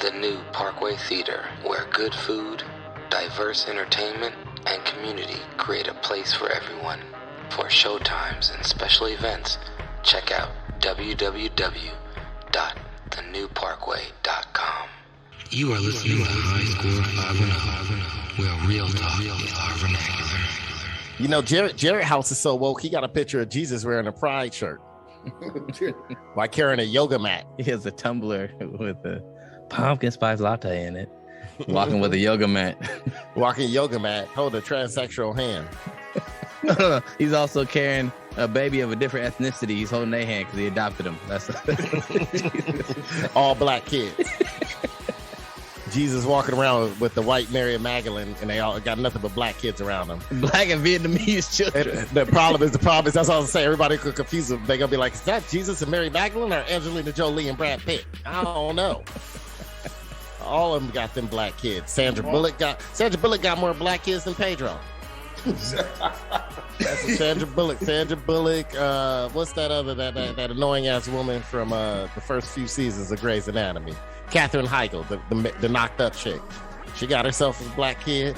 the new Parkway Theater, where good food, diverse entertainment, and community create a place for everyone. For showtimes and special events, check out www.thenewparkway.com. You are listening to High Score 510, where real talk are vernacular. You know, Jarrett House is so woke, he got a picture of Jesus wearing a pride shirt while carrying a yoga mat. He has a tumbler with a pumpkin spice latte in it, walking with a yoga mat. Walking yoga mat, hold a transsexual hand. No. He's also carrying a baby of a different ethnicity. He's holding their hand because he adopted him. That's all black kids. Jesus walking around with the white Mary Magdalene, and they all got nothing but black kids around them. Black and Vietnamese children. And the problem is that's all I'm saying. Everybody could confuse them. They're gonna be like, is that Jesus and Mary Magdalene or Angelina Jolie and Brad Pitt? I don't know. All of them got them black kids. Sandra Bullock got more black kids than Pedro. That's Sandra Bullock. What's that other that annoying ass woman from the first few seasons of Grey's Anatomy? Katherine Heigl, the knocked up chick. She got herself a black kid.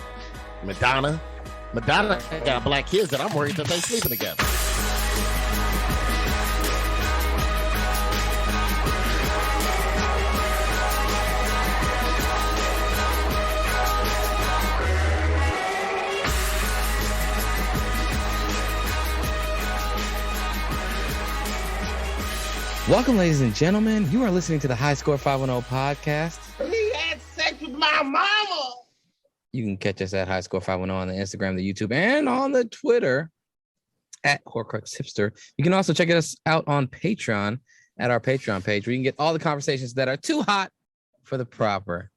Madonna got black kids that I'm worried that they sleeping together. Welcome, ladies and gentlemen. You are listening to the High Score 510 podcast. He had sex with my mama. You can catch us at High Score 510 on the Instagram, the YouTube, and on the Twitter at Horcrux Hipster. You can also check us out on Patreon at our Patreon page, where you can get all the conversations that are too hot for the proper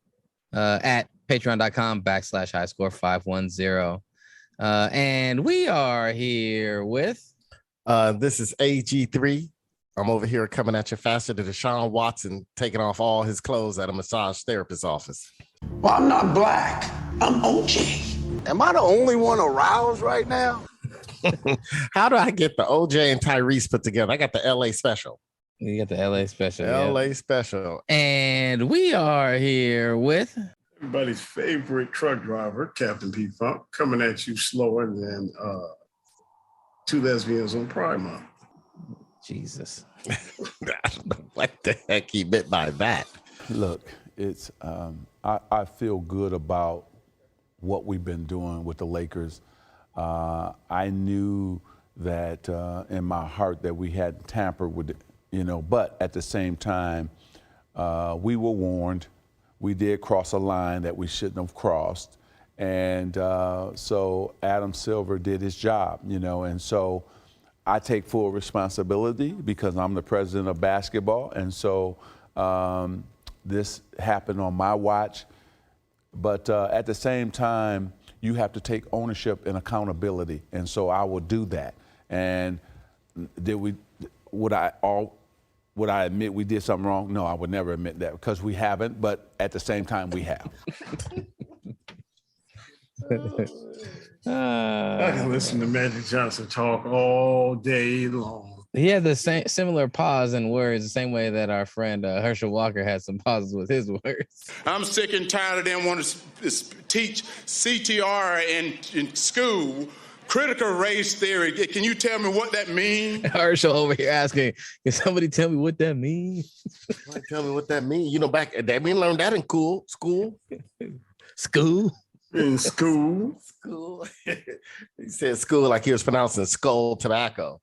at patreon.com/High Score 510. And we are here with this is AG3. I'm over here coming at you faster than Deshaun Watson taking off all his clothes at a massage therapist's office. Well, I'm not black. I'm OJ. Am I the only one aroused right now? How do I get the OJ and Tyrese put together? I got the LA special. You got the LA special. LA special. And we are here with everybody's favorite truck driver, Captain P.Funk, coming at you slower than two lesbians on Pride Month. Jesus. I don't know what the heck he meant by that. Look, it's I feel good about what we've been doing with the Lakers. I knew that in my heart that we had tampered with it, but at the same time, we were warned. We did cross a line that we shouldn't have crossed. And so Adam Silver did his job, and so I take full responsibility because I'm the president of basketball. And so this happened on my watch. But at the same time, you have to take ownership and accountability. And so I will do that. And would I admit we did something wrong? No, I would never admit that because we haven't. But at the same time, we have. I can listen to Magic Johnson talk all day long. He had the same similar pause in words, the same way that our friend Herschel Walker had some pauses with his words. I'm sick and tired of them wanting to teach CTR in school, critical race theory. Can you tell me what that means? Herschel over here asking, can somebody tell me what that means? Tell me what that means. Back that we learned that in school. In school. He said school like he was pronouncing skull tobacco.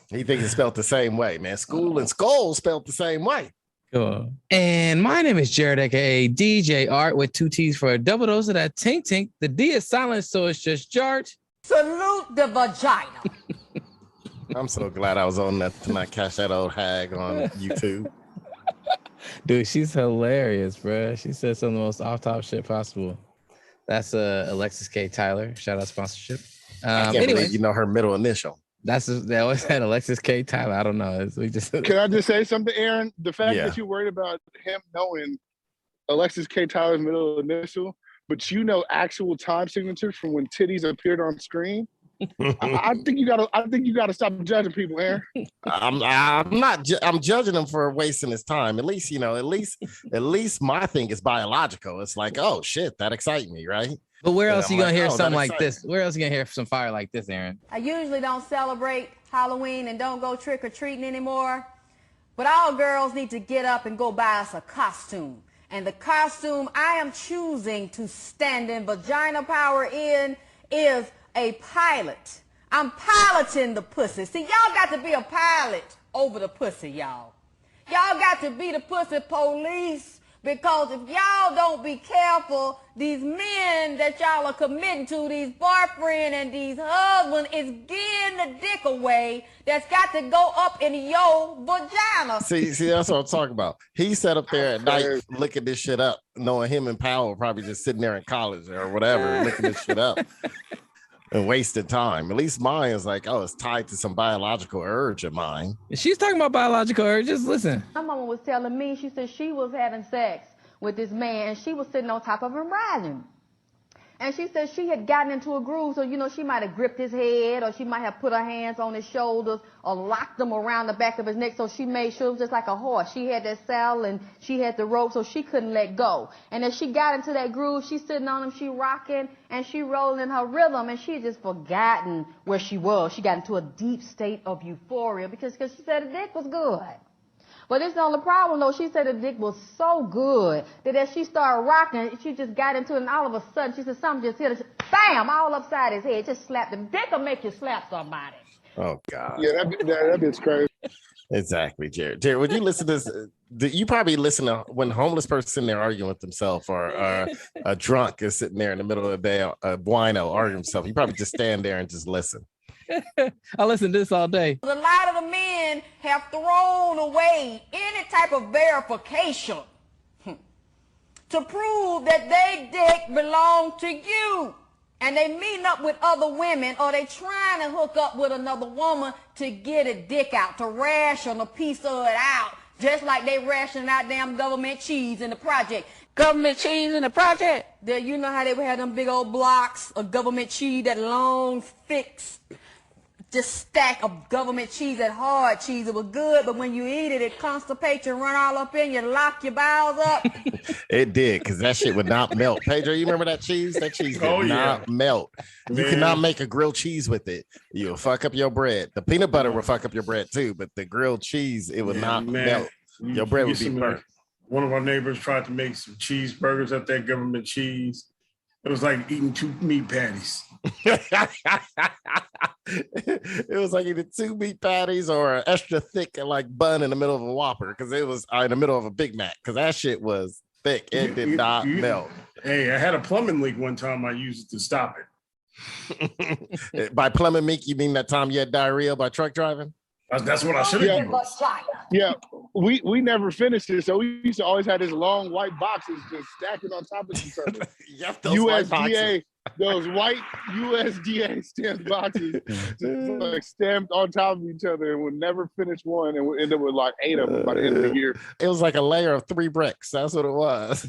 He thinks it's spelled the same way, man. School and skull spelled the same way. Cool. And my name is Jarrett, aka DJartt, with 2 T's for a double dose of that tink tink. The D is silent, so it's just Jartt. Salute the vagina. I'm so glad I was on that to not catch that old hag on YouTube. Dude, she's hilarious, bro. She said some of the most off-top shit possible. That's Alexis K. Tyler. Shout out sponsorship. I can't believe you know her middle initial. They always had Alexis K. Tyler. I don't know. Can I just say something, Aaron? The fact that you're worried about him knowing Alexis K. Tyler's middle initial, but actual time signatures from when titties appeared on screen. I think you gotta stop judging people, Aaron. I'm not. I'm judging him for wasting his time. At least, at least my thing is biological. It's like, oh shit, that excites me, right? But where else I'm you gonna like, hear oh, something that like excites this? Where else you gonna hear some fire like this, Aaron? I usually don't celebrate Halloween and don't go trick-or-treating anymore. But all girls need to get up and go buy us a costume. And the costume I am choosing to stand in vagina power in is a pilot. I'm piloting the pussy. See, y'all got to be a pilot over the pussy, y'all. Y'all got to be the pussy police, because if y'all don't be careful, these men that y'all are committing to, these boyfriend and these husbands, is getting the dick away that's got to go up in your vagina. See, that's what I'm talking about. He sat up there at night looking this shit up, knowing him and Powell were probably just sitting there in college or whatever, looking this shit up and wasted time. At least mine is like, oh, it's tied to some biological urge of mine. She's talking about biological urges. Listen. My mama was telling me, she said she was having sex with this man and she was sitting on top of him riding. And she said she had gotten into a groove, so, she might have gripped his head, or she might have put her hands on his shoulders or locked them around the back of his neck, so she made sure it was just like a horse. She had that saddle and she had the rope, so she couldn't let go. And as she got into that groove, she's sitting on him, she rocking, and she rolling in her rhythm, and she had just forgotten where she was. She got into a deep state of euphoria because she said the dick was good. But it's the only problem, though. She said the dick was so good that as she started rocking, she just got into it, and all of a sudden, she said something just hit her. Bam! All upside his head. Just slapped him. Dick will make you slap somebody. Oh, God. Yeah, that bit's crazy. Exactly, Jared. Jared, would you listen to this? You probably listen to when a homeless person sitting there arguing with themselves, or a drunk is sitting there in the middle of the day, a wino arguing with himself. You probably just stand there and just listen. I listen to this all day. A lot of the men have thrown away any type of verification to prove that they dick belong to you. And they meeting up with other women, or they trying to hook up with another woman to get a dick out, to ration a piece of it out, just like they rationing out damn government cheese in the project. Government cheese in the project? You know how they would have them big old blocks of government cheese, that long, thick, just stack of government cheese, that hard cheese. It was good, but when you eat it, it constipates you, run all up in you, lock your bowels up. It did, because that shit would not melt. Pedro, you remember that cheese? That cheese did not melt. You cannot make a grilled cheese with it. You'll fuck up your bread. The peanut butter will fuck up your bread too, but the grilled cheese, it would not melt. Your bread would be burnt. One of our neighbors tried to make some cheeseburgers up there, government cheese. It was like eating 2 meat patties. It was like either 2 meat patties or an extra thick like bun in the middle of a Whopper, because it was in the middle of a Big Mac, because that shit was thick. It did not melt. Hey, I had a plumbing leak one time. I used it to stop it. By plumbing leak, you mean that time you had diarrhea by truck driving? That's what I should have used. Yeah, we never finished it, so we used to always have this long white boxes just stacking on top of each other. Yep, USDA, those white USDA stamped boxes, just like stamped on top of each other, and would never finish one, and would end up with like 8 of them by the end of the year. It was like a layer of 3 bricks. That's what it was.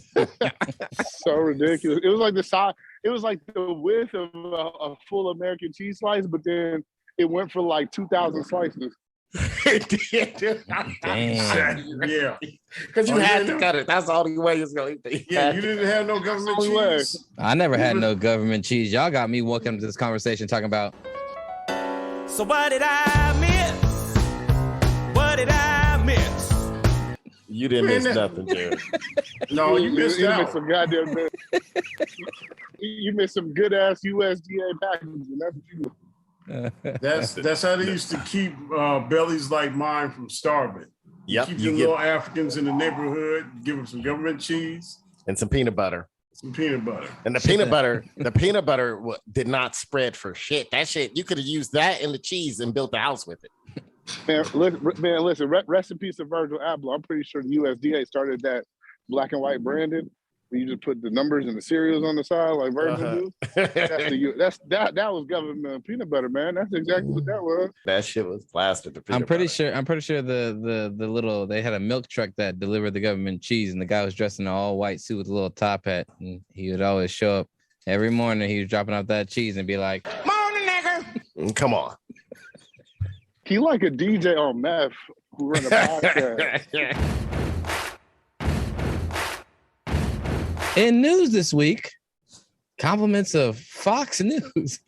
So ridiculous. It was like the size. It was like the width of a full American cheese slice, but then it went for like 2,000 slices. It did. Damn. Yeah, because you had to cut it. That's the only way it's going to eat. Yeah, you didn't have no government cheese. I never had no government cheese. Y'all got me walking into this conversation talking about. So what did I miss? What did I miss? You didn't miss nothing, Jared. No, you missed out. Missed some goddamn bit. You missed some good ass USDA packaging. That's what you. That's how they used to keep bellies like mine from starving. Yep, Keep the little Africans in the neighborhood, give them some government cheese and some peanut butter. Some peanut butter. And the peanut butter did not spread for shit. That shit, you could have used that in the cheese and built a house with it. Listen, rest in peace of Virgil Abloh. I'm pretty sure the USDA started that black and white branded. You just put the numbers and the cereals on the side like Virgil do. That was government peanut butter, man. That's exactly what that was. That shit was plastered. I'm pretty sure the little, they had a milk truck that delivered the government cheese, and the guy was dressed in an all white suit with a little top hat, and he would always show up every morning. He was dropping off that cheese and be like, "Morning, nigger." Come on. He like a DJ on meth who run a podcast. In news this week, compliments of Fox News.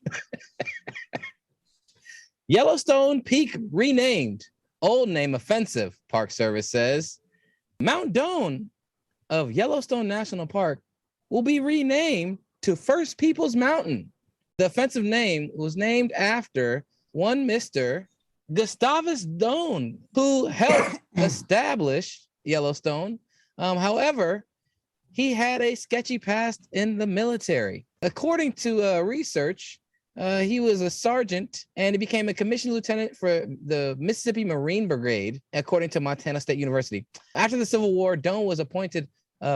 Yellowstone Peak renamed. Old name offensive, Park Service says. Mount Doan of Yellowstone National Park will be renamed to First Peoples Mountain. The offensive name was named after one Mr. Gustavus Doan, who helped establish Yellowstone. However, he had a sketchy past in the military. According to research, he was a sergeant and he became a commissioned lieutenant for the Mississippi Marine Brigade, according to Montana State University. After the Civil War, Doan was appointed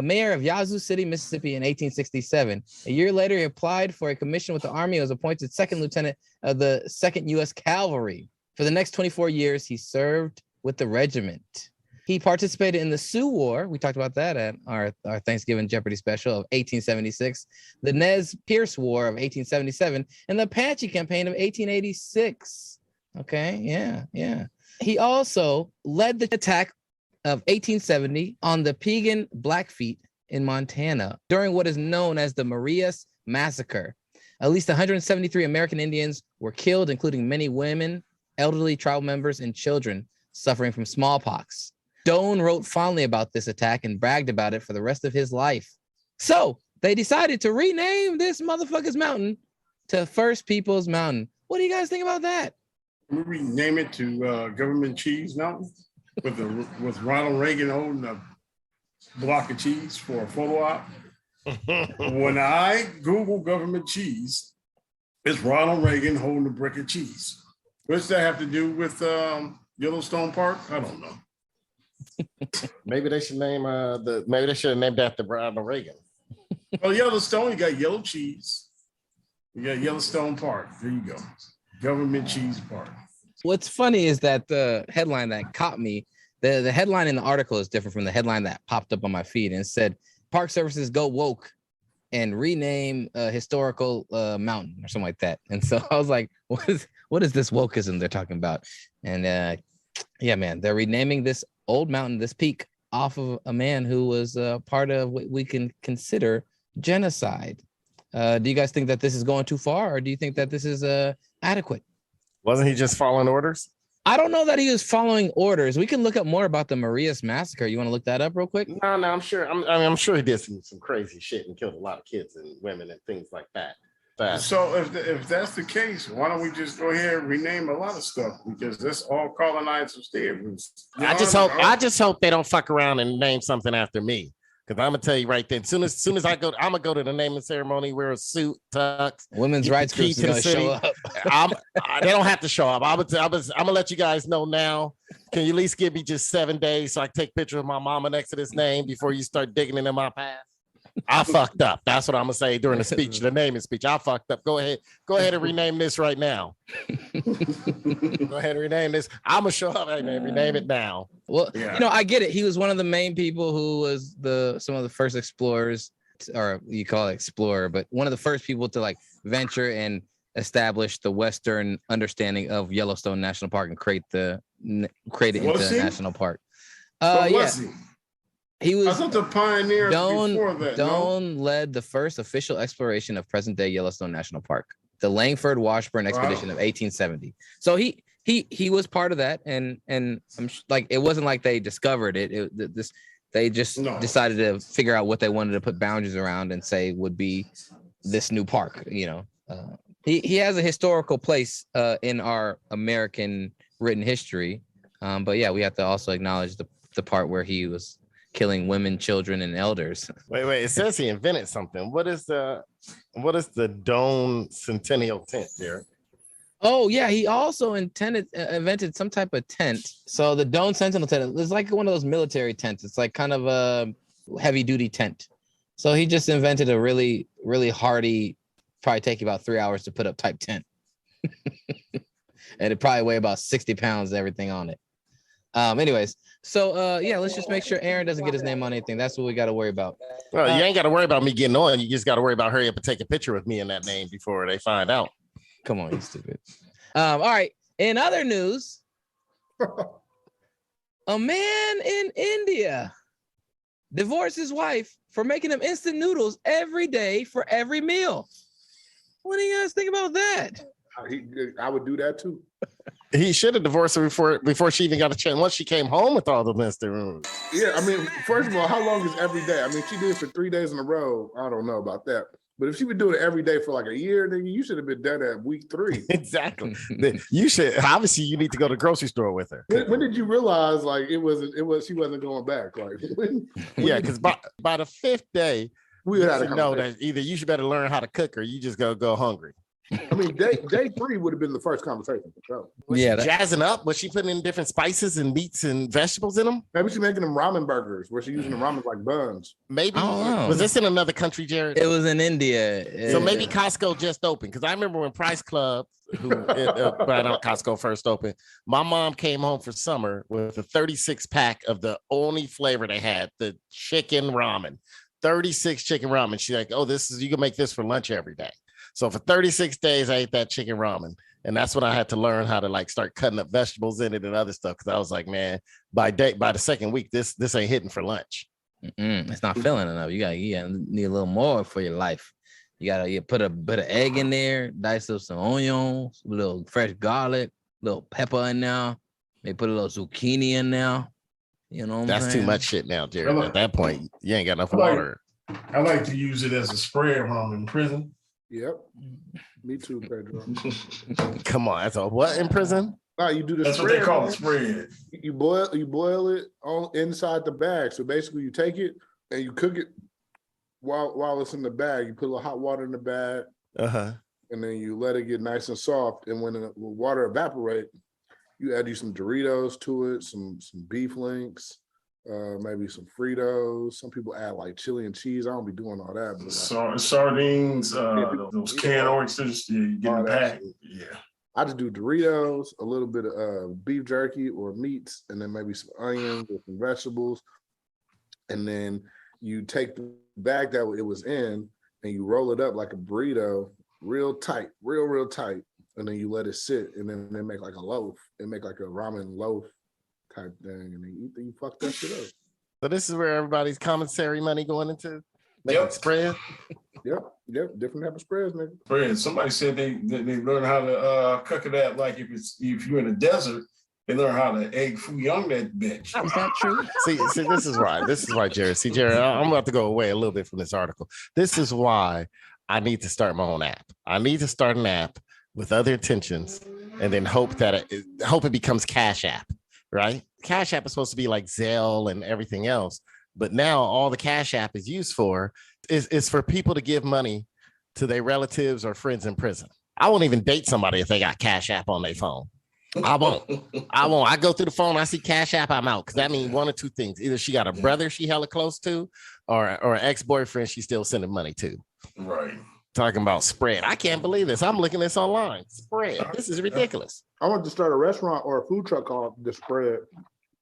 mayor of Yazoo City, Mississippi in 1867. A year later, he applied for a commission with the Army and was appointed second lieutenant of the 2nd U.S. Cavalry. For the next 24 years, he served with the regiment. He participated in the Sioux War. We talked about that at our Thanksgiving Jeopardy special of 1876, the Nez Perce War of 1877, and the Apache Campaign of 1886. Okay, yeah. He also led the attack of 1870 on the Piegan Blackfeet in Montana during what is known as the Marias Massacre. At least 173 American Indians were killed, including many women, elderly tribal members, and children suffering from smallpox. Doan wrote fondly about this attack and bragged about it for the rest of his life. So they decided to rename this motherfucker's mountain to First Peoples Mountain. What do you guys think about that? We rename it to Government Cheese Mountain with Ronald Reagan holding a block of cheese for a photo op. When I Google government cheese, it's Ronald Reagan holding a brick of cheese. What's that have to do with Yellowstone Park? I don't know. Maybe they should name maybe they should have named after Ronald Reagan. Well, Yellowstone, you got yellow cheese. You got Yellowstone Park. There you go. Government Cheese Park. What's funny is that the headline that caught me, the headline in the article is different from the headline that popped up on my feed, and it said, Park Services go woke and rename a historical mountain or something like that. And so I was like, what is this wokeism they're talking about? And yeah, man, they're renaming this old mountain, this peak, off of a man who was part of what we can consider genocide. Do you guys think that this is going too far, or do you think that this is adequate? Wasn't he just following orders? I don't know that he was following orders. We can look up more about the Marias Massacre. You want to look that up real quick? No, I'm sure. I'm sure he did some crazy shit and killed a lot of kids and women and things like that. So if that's the case, why don't we just go ahead and rename a lot of stuff, because that's all colonizers did. I just hope they don't fuck around and name something after me. Because I'm gonna tell you right then, soon as I go, I'm gonna go to the naming ceremony, wear a suit, tux. Women's rights groups are gonna show up. They don't have to show up. I'm gonna let you guys know now. Can you at least give me just 7 days so I can take a picture of my mama next to this name before you start digging into my past? I fucked up. That's what I'm gonna say during the speech, the naming speech. I fucked up. Go ahead and rename this right now. Go ahead and rename this. I'm gonna show up. Hey man, rename it now. Well, yeah. I get it. He was one of the main people who was some of the first explorers, or you call it explorer, but one of the first people to like venture and establish the Western understanding of Yellowstone National Park and create it into a national park. He was. I thought the pioneer before that. Doan led the first official exploration of present-day Yellowstone National Park, the Langford Washburn expedition of 1870. So he was part of that, and I'm like, it wasn't like they discovered it. They just decided to figure out what they wanted to put boundaries around and say would be this new park. He has a historical place in our American written history, but yeah, we have to also acknowledge the part where he was killing women, children, and elders. Wait. It says he invented something. What is the Doan Centennial tent there? Oh yeah, he also invented some type of tent. So the Doan Sentinel tent is like one of those military tents. It's like kind of a heavy duty tent. So he just invented a really, really hardy, probably take you about 3 hours to put up type tent. And it probably weigh about 60 pounds, everything on it. Anyways, so yeah, let's just make sure Aaron doesn't get his name on anything. That's what we got to worry about. Well, you ain't got to worry about me getting on. You just got to worry about hurry up and take a picture with me in that name before they find out. Come on, you stupid. All right. In other news, a man in India divorced his wife for making him instant noodles every day for every meal. What do you guys think about that? I would do that too. He should have divorced her before she even got a chance. Once she came home with all the instant noodles. Yeah, I mean, first of all, how long is every day? I mean, she did it for 3 days in a row. I don't know about that. But if she would do it every day for like a year, then you should have been done at week 3. Exactly. You should, obviously you need to go to the grocery store with her. When did you realize like she wasn't going back? Like yeah, because by the 5th day, we would have to know that either you should better learn how to cook or you just go hungry. I mean, day 3 would have been the first conversation for sure. Was she jazzing up? Was she putting in different spices and meats and vegetables in them? Maybe she's making them ramen burgers where she's using the ramen like buns. Maybe. Was this in another country, Jared? It was in India. So maybe Costco just opened. Because I remember when Price Club, right on Costco first opened, my mom came home for summer with a 36-pack of the only flavor they had, the chicken ramen. 36 chicken ramen. She's like, oh, you can make this for lunch every day. So for 36 days, I ate that chicken ramen. And that's when I had to learn how to like start cutting up vegetables in it and other stuff. Cause I was like, man, by the second week, this ain't hitting for lunch. It's not filling enough. You need a little more for your life. You put a bit of egg in there, dice up some onions, a little fresh garlic, a little pepper in there. Maybe put a little zucchini in there. You know what I'm saying? That's too much shit now, Jared. At that point, you ain't got enough water. I like to use it as a spread when I'm in prison. Yep. Me too, Pedro. Come on, that's a what in prison? You do the That's spread, what they call a spread. You boil it on inside the bag. So basically you take it and you cook it while it's in the bag. You put a little hot water in the bag. And then you let it get nice and soft. And when the water evaporates, you add some Doritos to it, some beef links, maybe some Fritos. Some people add like chili and cheese. I don't be doing all that. But sardines, those canned oysters, you get them packed. Yeah. I just do Doritos, a little bit of beef jerky or meats, and then maybe some onions or some vegetables. And then you take the bag that it was in and you roll it up like a burrito, real tight, real tight. And then you let it sit, and then they make like a loaf. They make like a ramen loaf type thing, and then you fuck that shit up. So this is where everybody's commissary money going into making spread. Yep. Different type of spreads, nigga. Spread. Somebody said they learn how to cook it at like if you're in the desert, they learn how to egg foo young that bitch. Is that true? See, this is why, Jared. See, Jared, I'm about to go away a little bit from this article. This is why I need to start my own app. I need to start an app with other intentions, and then hope it becomes Cash App, right? Cash App is supposed to be like Zelle and everything else, but now all the Cash App is used for is for people to give money to their relatives or friends in prison. I won't even date somebody if they got Cash App on their phone. I won't. I go through the phone, I see Cash App, I'm out, because that means one or two things. Either she got a brother she hella close to, or an ex-boyfriend she's still sending money to. Right. Talking about spread. I can't believe this. I'm looking this online. Spread. This is ridiculous. I want to start a restaurant or a food truck called The Spread.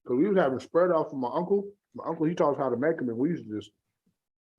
Because we was having spread off from my uncle. My uncle, he taught us how to make them, and we used to just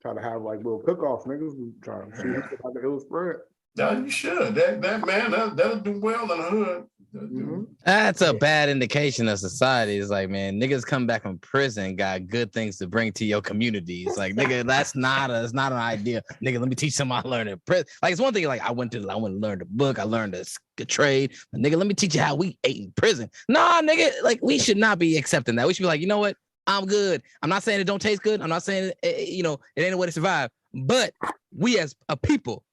try to have like little cook-offs, niggas. We try to see how the ill spread. Yeah, you should. That man, that'll do well in the hood. Mm-hmm. That's a bad indication of society. It's like, man, niggas come back from prison, got good things to bring to your community. It's like, nigga, that's not an idea. Nigga, let me teach somebody how to learn in prison. Like, it's one thing, like, I went to learn the book, I learned the trade. But, nigga, let me teach you how we ate in prison. Nah, nigga, like, we should not be accepting that. We should be like, you know what? I'm good. I'm not saying it don't taste good. I'm not saying, it ain't a way to survive. But we as a people,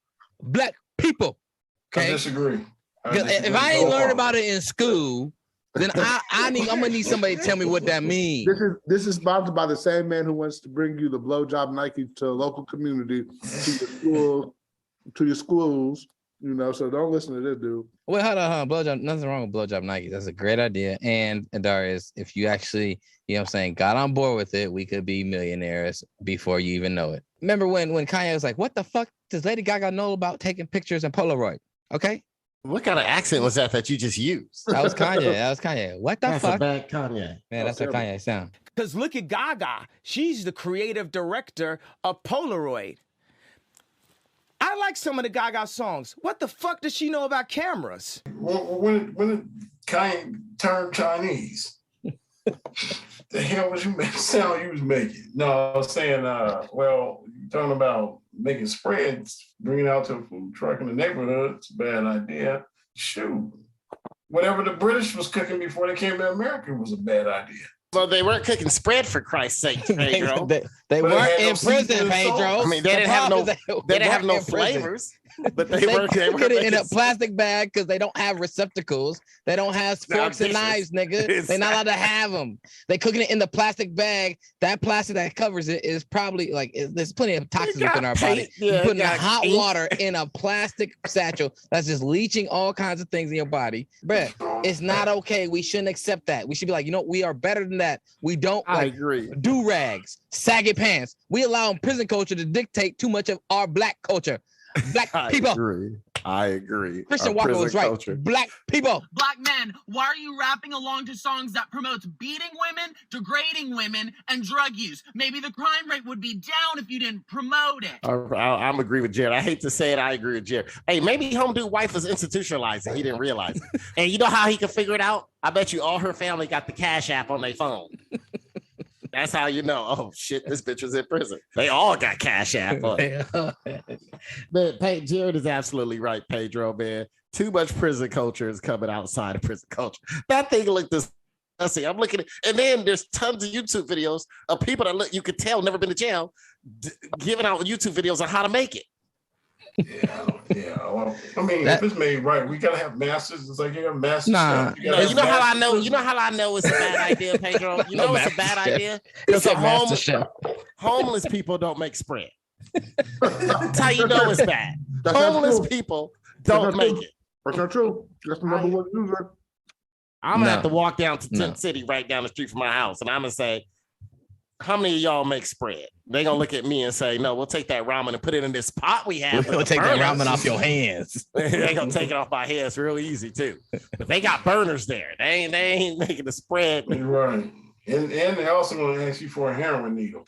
Black people, okay? I disagree. If I ain't learned about it in school, then I'm gonna need somebody to tell me what that means. This is sponsored by the same man who wants to bring you the blowjob Nike to a local community, to your schools. So don't listen to this dude. Well, hold on, blowjob. Nothing wrong with blowjob Nike. That's a great idea. And Darius, if you actually, got on board with it, we could be millionaires before you even know it. Remember when Kanye was like, "What the fuck does Lady Gaga know about taking pictures in Polaroid?" Okay. What kind of accent was that you just used? That was Kanye. What the that's fuck? A bad Kanye. Man, that's a Kanye sound. Because look at Gaga. She's the creative director of Polaroid. I like some of the Gaga songs. What the fuck does she know about cameras? When did Kanye turn Chinese? The hell was you making sound you was making? No, I was saying, well, you're talking about making spreads, bringing it out to a food truck in the neighborhood. It's a bad idea. Shoot. Whatever the British was cooking before they came to America was a bad idea. Well, they weren't cooking spread for Christ's sake, Pedro. they weren't in prison, Pedro. I mean, they didn't have no, they didn't have no flavors. But they were put it in a plastic bag because they don't have receptacles. They don't have forks and knives, nigga. They're not allowed to have them. They cooking it in the plastic bag. That plastic that covers it is probably like there's plenty of toxins within our body. You're putting hot water in a plastic satchel that's just leaching all kinds of things in your body. Bruh, it's not okay. We shouldn't accept that. We should be like, you know, we are better than that. We don't like do rags, saggy pants. We allow prison culture to dictate too much of our black culture. Black people. I agree. Christian Walker was right. Culture. Black people. Black men, why are you rapping along to songs that promotes beating women, degrading women, and drug use? Maybe the crime rate would be down if you didn't promote it. I'm agree with Jared. I hate to say it. I agree with Jared. Hey, maybe home dude wife was institutionalized and he didn't realize it. And you know how he could figure it out? I bet you all her family got the Cash App on their phone. That's how you know, oh shit, this bitch was in prison. They all got Cash App. But Jared is absolutely right, Pedro, man. Too much prison culture is coming outside of prison culture. That thing looked disgusting. I'm looking at, and then there's tons of YouTube videos of people that look, you could tell never been to jail, giving out YouTube videos on how to make it. Yeah. Well, I mean, if it's made right, we gotta have masters. It's like you got masters. Nah, you know how I know. You know how I know it's a bad idea, Pedro. You know it's a bad idea because homeless people don't make spread. That's how you know it's bad. Homeless people don't make it. That's not true. That's the number one user. I'm gonna have to walk down to Tent City, right down the street from my house, and I'm gonna say, how many of y'all make spread? They're gonna look at me and say, no, we'll take that ramen and put it in this pot we have. We'll take that ramen off your hands. They're gonna take it off my hands real easy too. But they got burners there. They ain't making the spread. Right. And they're also gonna ask you for a heroin needle.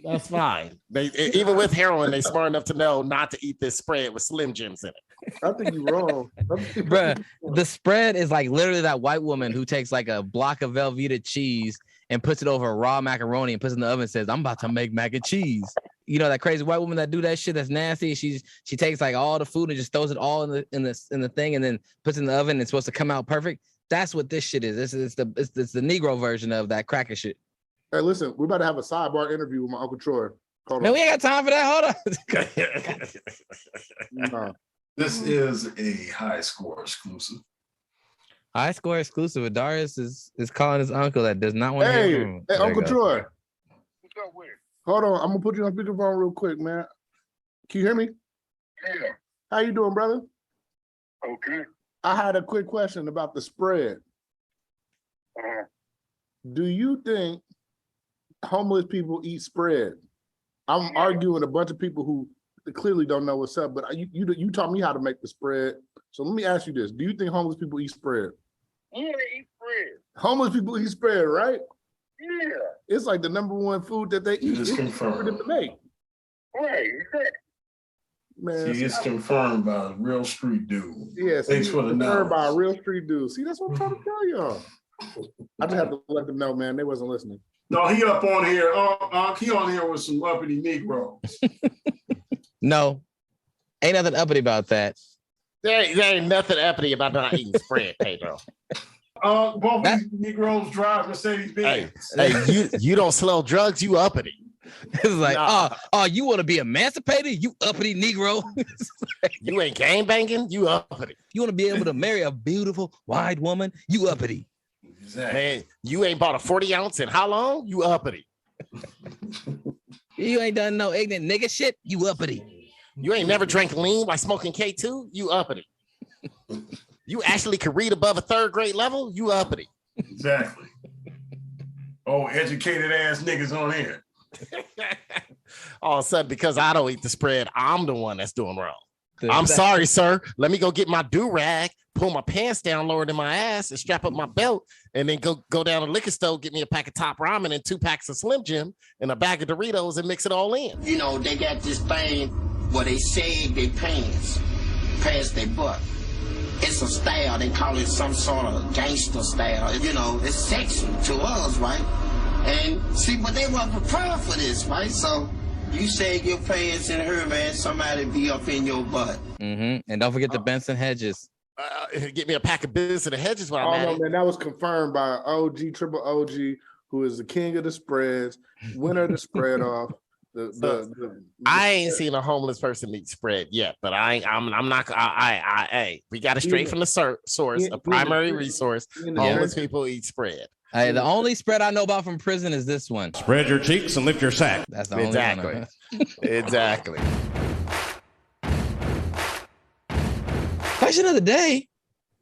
That's fine. They even with heroin, they smart enough to know not to eat this spread with Slim Jims in it. I think you're wrong. Bruh, the spread is like literally that white woman who takes like a block of Velveeta cheese and puts it over a raw macaroni and puts it in the oven and says, I'm about to make mac and cheese. You know, that crazy white woman that do that shit that's nasty. She takes like all the food and just throws it all in the thing and then puts it in the oven and it's supposed to come out perfect. That's what this shit is. It's the Negro version of that cracker shit. Hey, listen, we're about to have a sidebar interview with my Uncle Troy. Man, we ain't got time for that. Hold on. This is a high score exclusive. High score exclusive. Darius is calling his uncle that does not want to hear from him. Hey, Uncle Troy. What's up with it? Hold on, I'm gonna put you on speakerphone real quick, man. Can you hear me? Yeah. How you doing, brother? Okay. I had a quick question about the spread. Do you think homeless people eat spread? I'm arguing with a bunch of people who clearly don't know what's up, but you taught me how to make the spread. So let me ask you this. Do you think homeless people eat spread? Yeah, they eat spread. Homeless people eat spread, right? Yeah. It's like the number one food that they eat. It's for them to make. Right. Man, see, it's confirmed by a real street dude. Yeah, thanks for the knowledge. Confirmed by a real street dude. See, that's what I'm trying to tell y'all. I just have to let them know, man. They wasn't listening. No, he up on here. He on here with some uppity Negroes. No, ain't nothing uppity about that. There ain't nothing uppity about not eating spread, Pedro. Both these Negroes drive Mercedes-Benz. Hey, you don't sell drugs, you uppity. It's like, you want to be emancipated? You uppity Negro. You ain't gangbanging? You uppity. You want to be able to marry a beautiful white woman? You uppity. Exactly. Man, you ain't bought a 40 ounce in how long? You uppity. You ain't done no ignorant nigga shit? You uppity. You ain't never drank lean by smoking K2? You uppity. You actually could read above a 3rd grade level? You uppity. Exactly. Oh, educated ass niggas on here. All of a sudden, because I don't eat the spread, I'm the one that's doing wrong. I'm sorry, sir. Let me go get my do-rag, pull my pants down lower than my ass, and strap up my belt, and then go down to the liquor store, get me a pack of Top Ramen and 2 packs of Slim Jim and a bag of Doritos and mix it all in. You know, they got this thing where they sag their pants past their butt. It's a style. They call it some sort of gangster style. You know, it's sexy to us, right? And see, but they weren't prepared for this, right? So you sag your pants in her, man, somebody be up in your butt. And don't forget the Benson hedges. Get me a pack of Benson hedges while I'm at it. Man, that was confirmed by OG, Triple OG, who is the king of the spreads, winner of the spread off. I ain't seen a homeless person eat spread yet, but I'm not. We got it straight from the source, a primary resource. Homeless people eat spread. Hey, the only spread I know about from prison is this one. Spread your cheeks and lift your sack. That's the only one. Exactly. Question of the day: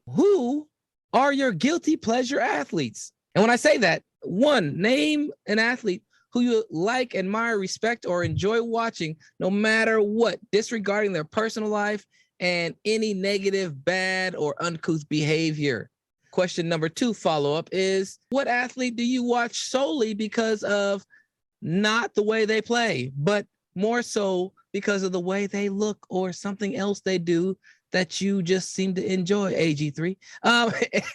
who are your guilty pleasure athletes? And when I say that, one, name an athlete who you like, admire, respect, or enjoy watching, no matter what, disregarding their personal life and any negative, bad, or uncouth behavior. Question number 2 follow-up is, what athlete do you watch solely because of not the way they play, but more so because of the way they look or something else they do that you just seem to enjoy, AG3?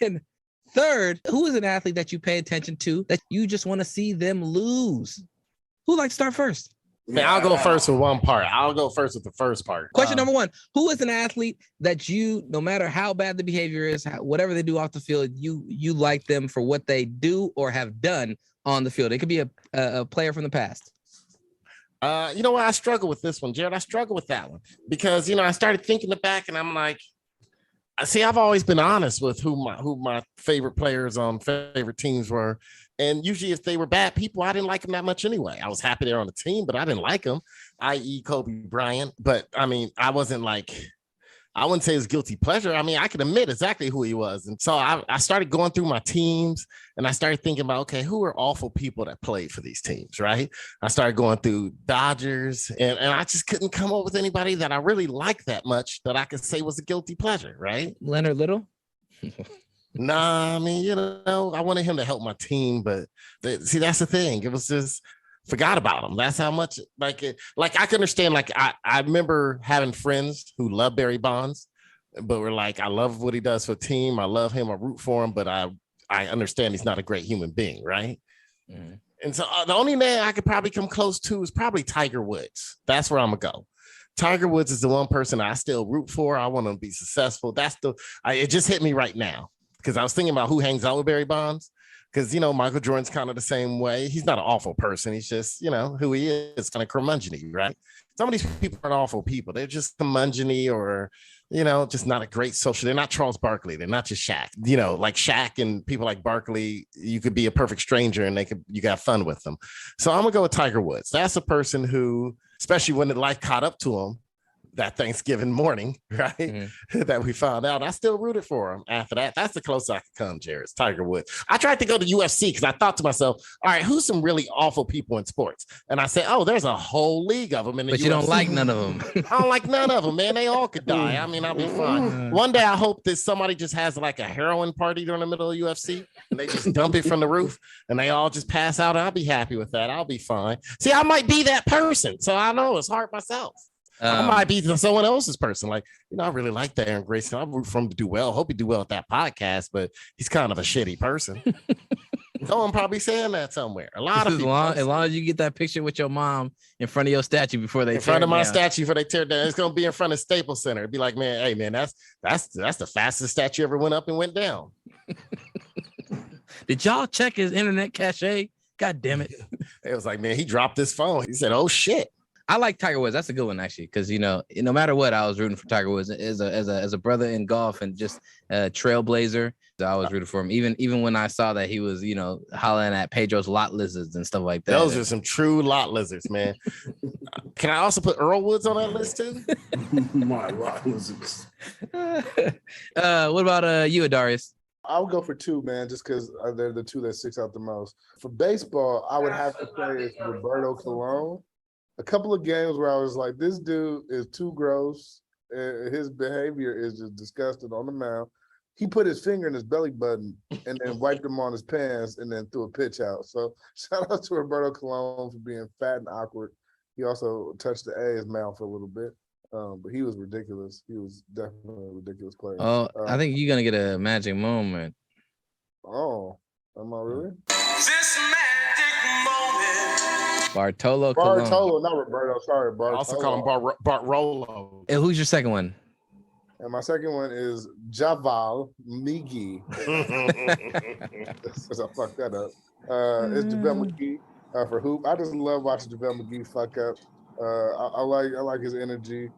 And third, who is an athlete that you pay attention to that you just want to see them lose? Who'd like to start first? Man, I'll go first with one part. I'll go first with the first part. Question number 1, who is an athlete that you, no matter how bad the behavior is, whatever they do off the field, you like them for what they do or have done on the field? It could be a player from the past. You know what? I struggle with this one, Jared. I struggle with that one because, I started thinking back and I'm like, see, I've always been honest with who my favorite players on favorite teams were. And usually if they were bad people, I didn't like them that much anyway. I was happy they're on the team, but I didn't like them, i.e. Kobe Bryant. But I mean, I wouldn't say it's guilty pleasure. I mean, I can admit exactly who he was. And so I started going through my teams and I started thinking about, okay, who are awful people that played for these teams, right? I started going through Dodgers and I just couldn't come up with anybody that I really liked that much that I could say was a guilty pleasure, right? Leonard Little? Nah, I mean, I wanted him to help my team, but see, that's the thing. It was just forgot about him. That's how much I can understand. Like I remember having friends who love Barry Bonds, but were like, I love what he does for the team. I love him. I root for him, but I understand he's not a great human being, right? Mm-hmm. And so the only man I could probably come close to is probably Tiger Woods. That's where I'm gonna go. Tiger Woods is the one person I still root for. I want him to be successful. It just hit me right now because I was thinking about who hangs out with Barry Bonds. Because, Michael Jordan's kind of the same way. He's not an awful person. He's just, who he is, kind of curmudgeon-y, right? Some of these people aren't awful people. They're just curmudgeon-y or, just not a great social. They're not Charles Barkley. They're not just Shaq. Like Shaq and people like Barkley, you could be a perfect stranger and you got fun with them. So I'm going to go with Tiger Woods. That's a person who, especially when life caught up to him, that Thanksgiving morning, right? Mm-hmm. That we found out. I still rooted for him after that. That's the closest I could come, Jared. It's Tiger Woods. I tried to go to UFC because I thought to myself, all right, who's some really awful people in sports? And I said, oh, there's a whole league of them in the UFC. But you don't like none of them. I don't like none of them, man. They all could die. I mean, I'll be fine. One day I hope that somebody just has like a heroin party during the middle of UFC and they just dump it from the roof and they all just pass out. I'll be happy with that. I'll be fine. See, I might be that person. So I know it's hard myself. I might be someone else's person. Like, I really like that Aaron Grayson. I root for him to do well. Hope he do well at that podcast, but he's kind of a shitty person. Someone probably saying that somewhere. A lot of people. As long as you get that picture with your mom in front of your statue before they in front of my statue before they tear it down. It's gonna be in front of Staples Center. It'd be like, man, hey man, that's the fastest statue ever went up and went down. Did y'all check his internet cache? God damn it. It was like, man, he dropped his phone. He said, oh shit. I like Tiger Woods. That's a good one, actually, because no matter what, I was rooting for Tiger Woods as a brother in golf and just a trailblazer. I was rooting for him, even when I saw that he was, hollering at Pedro's lot lizards and stuff like that. Those are some true lot lizards, man. Can I also put Earl Woods on that list too? My lot lizards. What about you, Adarius? I'll go for 2, man, just because they're the 2 that sticks out the most. For baseball, I would have to say it's Roberto Colon. A couple of games where I was like, this dude is too gross. His behavior is just disgusting on the mound. He put his finger in his belly button and then wiped him on his pants and then threw a pitch out. So shout out to Roberto Colon for being fat and awkward. He also touched the A's mouth a little bit. But he was ridiculous. He was definitely a ridiculous player. Oh, I think you're gonna get a magic moment. Oh, am I really? Bartolo Colon. Bartolo, not Roberto. Sorry, Bartolo. I also call him Bartolo. And who's your second one? And my second one is Javal Migi. Since I fucked that up. It's JaVale McGee for hoop. I just love watching JaVale McGee fuck up. I like his energy.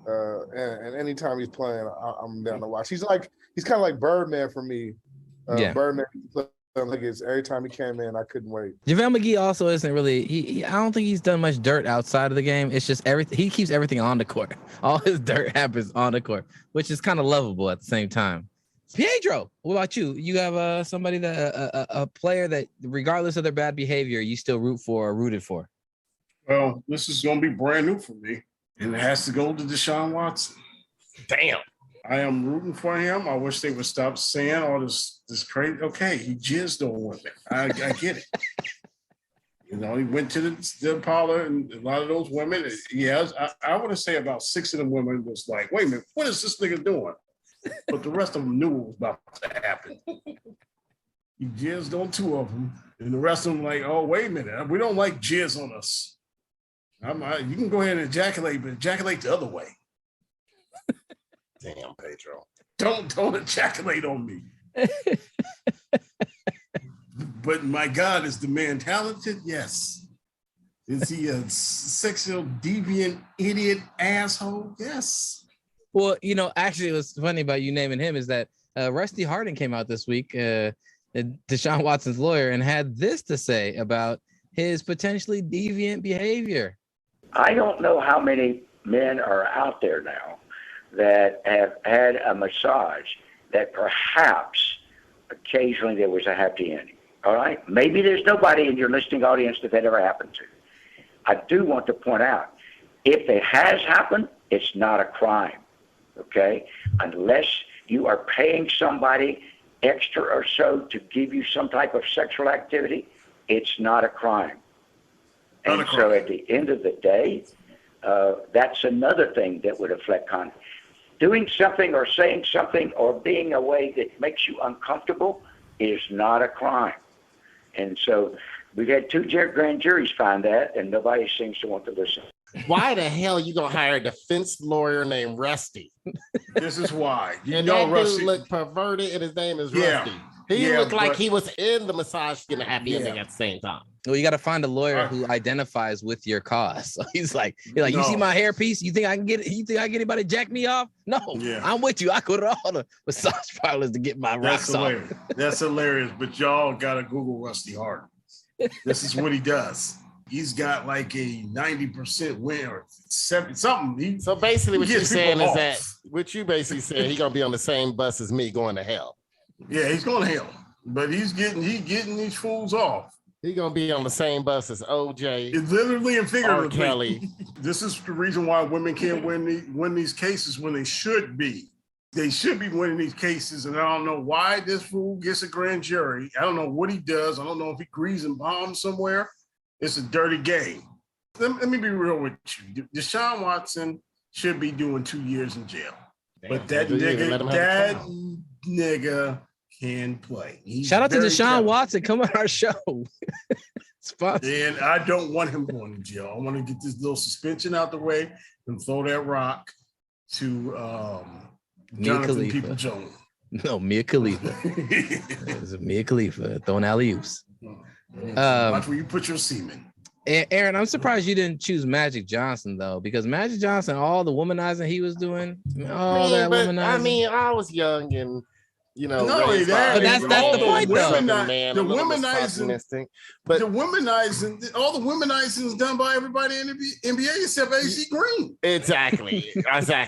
And anytime he's playing, I'm down to watch. He's kind of like Birdman for me. Birdman Nuggets. Every time he came in, I couldn't wait. JaVale McGee also isn't really. I don't think he's done much dirt outside of the game. It's just everything. He keeps everything on the court. All his dirt happens on the court, which is kind of lovable at the same time. Pedro, what about you? You have somebody that a player that, regardless of their bad behavior, you still root for or rooted for. Well, this is going to be brand new for me, and it has to go to Deshaun Watson. Damn. I am rooting for him. I wish they would stop saying all this crazy. Okay, he jizzed on women. I get it. You know, he went to the parlor, and a lot of those women, yes, I want to say about 6 of them women was like, wait a minute, what is this nigga doing? But the rest of them knew what was about to happen. He jizzed on 2 of them, and the rest of them like, oh, wait a minute, we don't like jizz on us. You can go ahead and ejaculate, but ejaculate the other way. Damn, Pedro. Don't ejaculate on me. But my God, is the man talented? Yes. Is he a sexual, deviant, idiot, asshole? Yes. Well, you know, actually, what's funny about you naming him is that Rusty Hardin came out this week, Deshaun Watson's lawyer, and had this to say about his potentially deviant behavior. I don't know how many men are out there now that have had a massage that perhaps occasionally there was a happy ending. All right? Maybe there's nobody in your listening audience that ever happened to. I do want to point out, if it has happened, it's not a crime. Okay? Unless you are paying somebody extra or so to give you some type of sexual activity, it's not a crime. And so at the end of the day, that's another thing that would affect conduct. Doing something or saying something or being a way that makes you uncomfortable is not a crime. And so we've had 2 grand juries find that, and nobody seems to want to listen. Why the hell you gonna hire a defense lawyer named Rusty? This is why. And that dude looked perverted, and his name is Rusty. He looked like he was in the massage getting a happy ending at the same time. Well, you got to find a lawyer who identifies with your cause. So he's like, you see my hairpiece? You think I can get it? You think I can get anybody to jack me off? No, I'm with you. I go to all the massage parlors to get my rocks off. That's hilarious. But y'all got to Google Rusty Hardin. This is what he does. He's got like a 90% win or 70 something. So basically, what you're saying is that what you basically said, he's gonna be on the same bus as me going to hell. Yeah, he's going to hell, but he's getting these fools off. He's gonna be on the same bus as OJ. It's literally and figuratively. R. Kelly. This is the reason why women can't win these cases when they should be. They should be winning these cases, and I don't know why this fool gets a grand jury. I don't know what he does. I don't know if he greases and bombs somewhere. It's a dirty game. Let me be real with you. Deshaun Watson should be doing 2 years in jail. But that nigga can play. Shout out to Deshaun Watson. Come on our show. And I don't want him going to jail. I want to get this little suspension out the way and throw that rock to Jonathan People-Jones. No, Mia Khalifa. It's Mia Khalifa throwing alley-oops. Watch where you put your semen. Aaron, I'm surprised you didn't choose Magic Johnson though, because Magic Johnson, all the womanizing he was doing, womanizing. I mean, I was young and but that's the point though. The womanizing, all the womanizing is done by everybody in the NBA except AC Green. Exactly.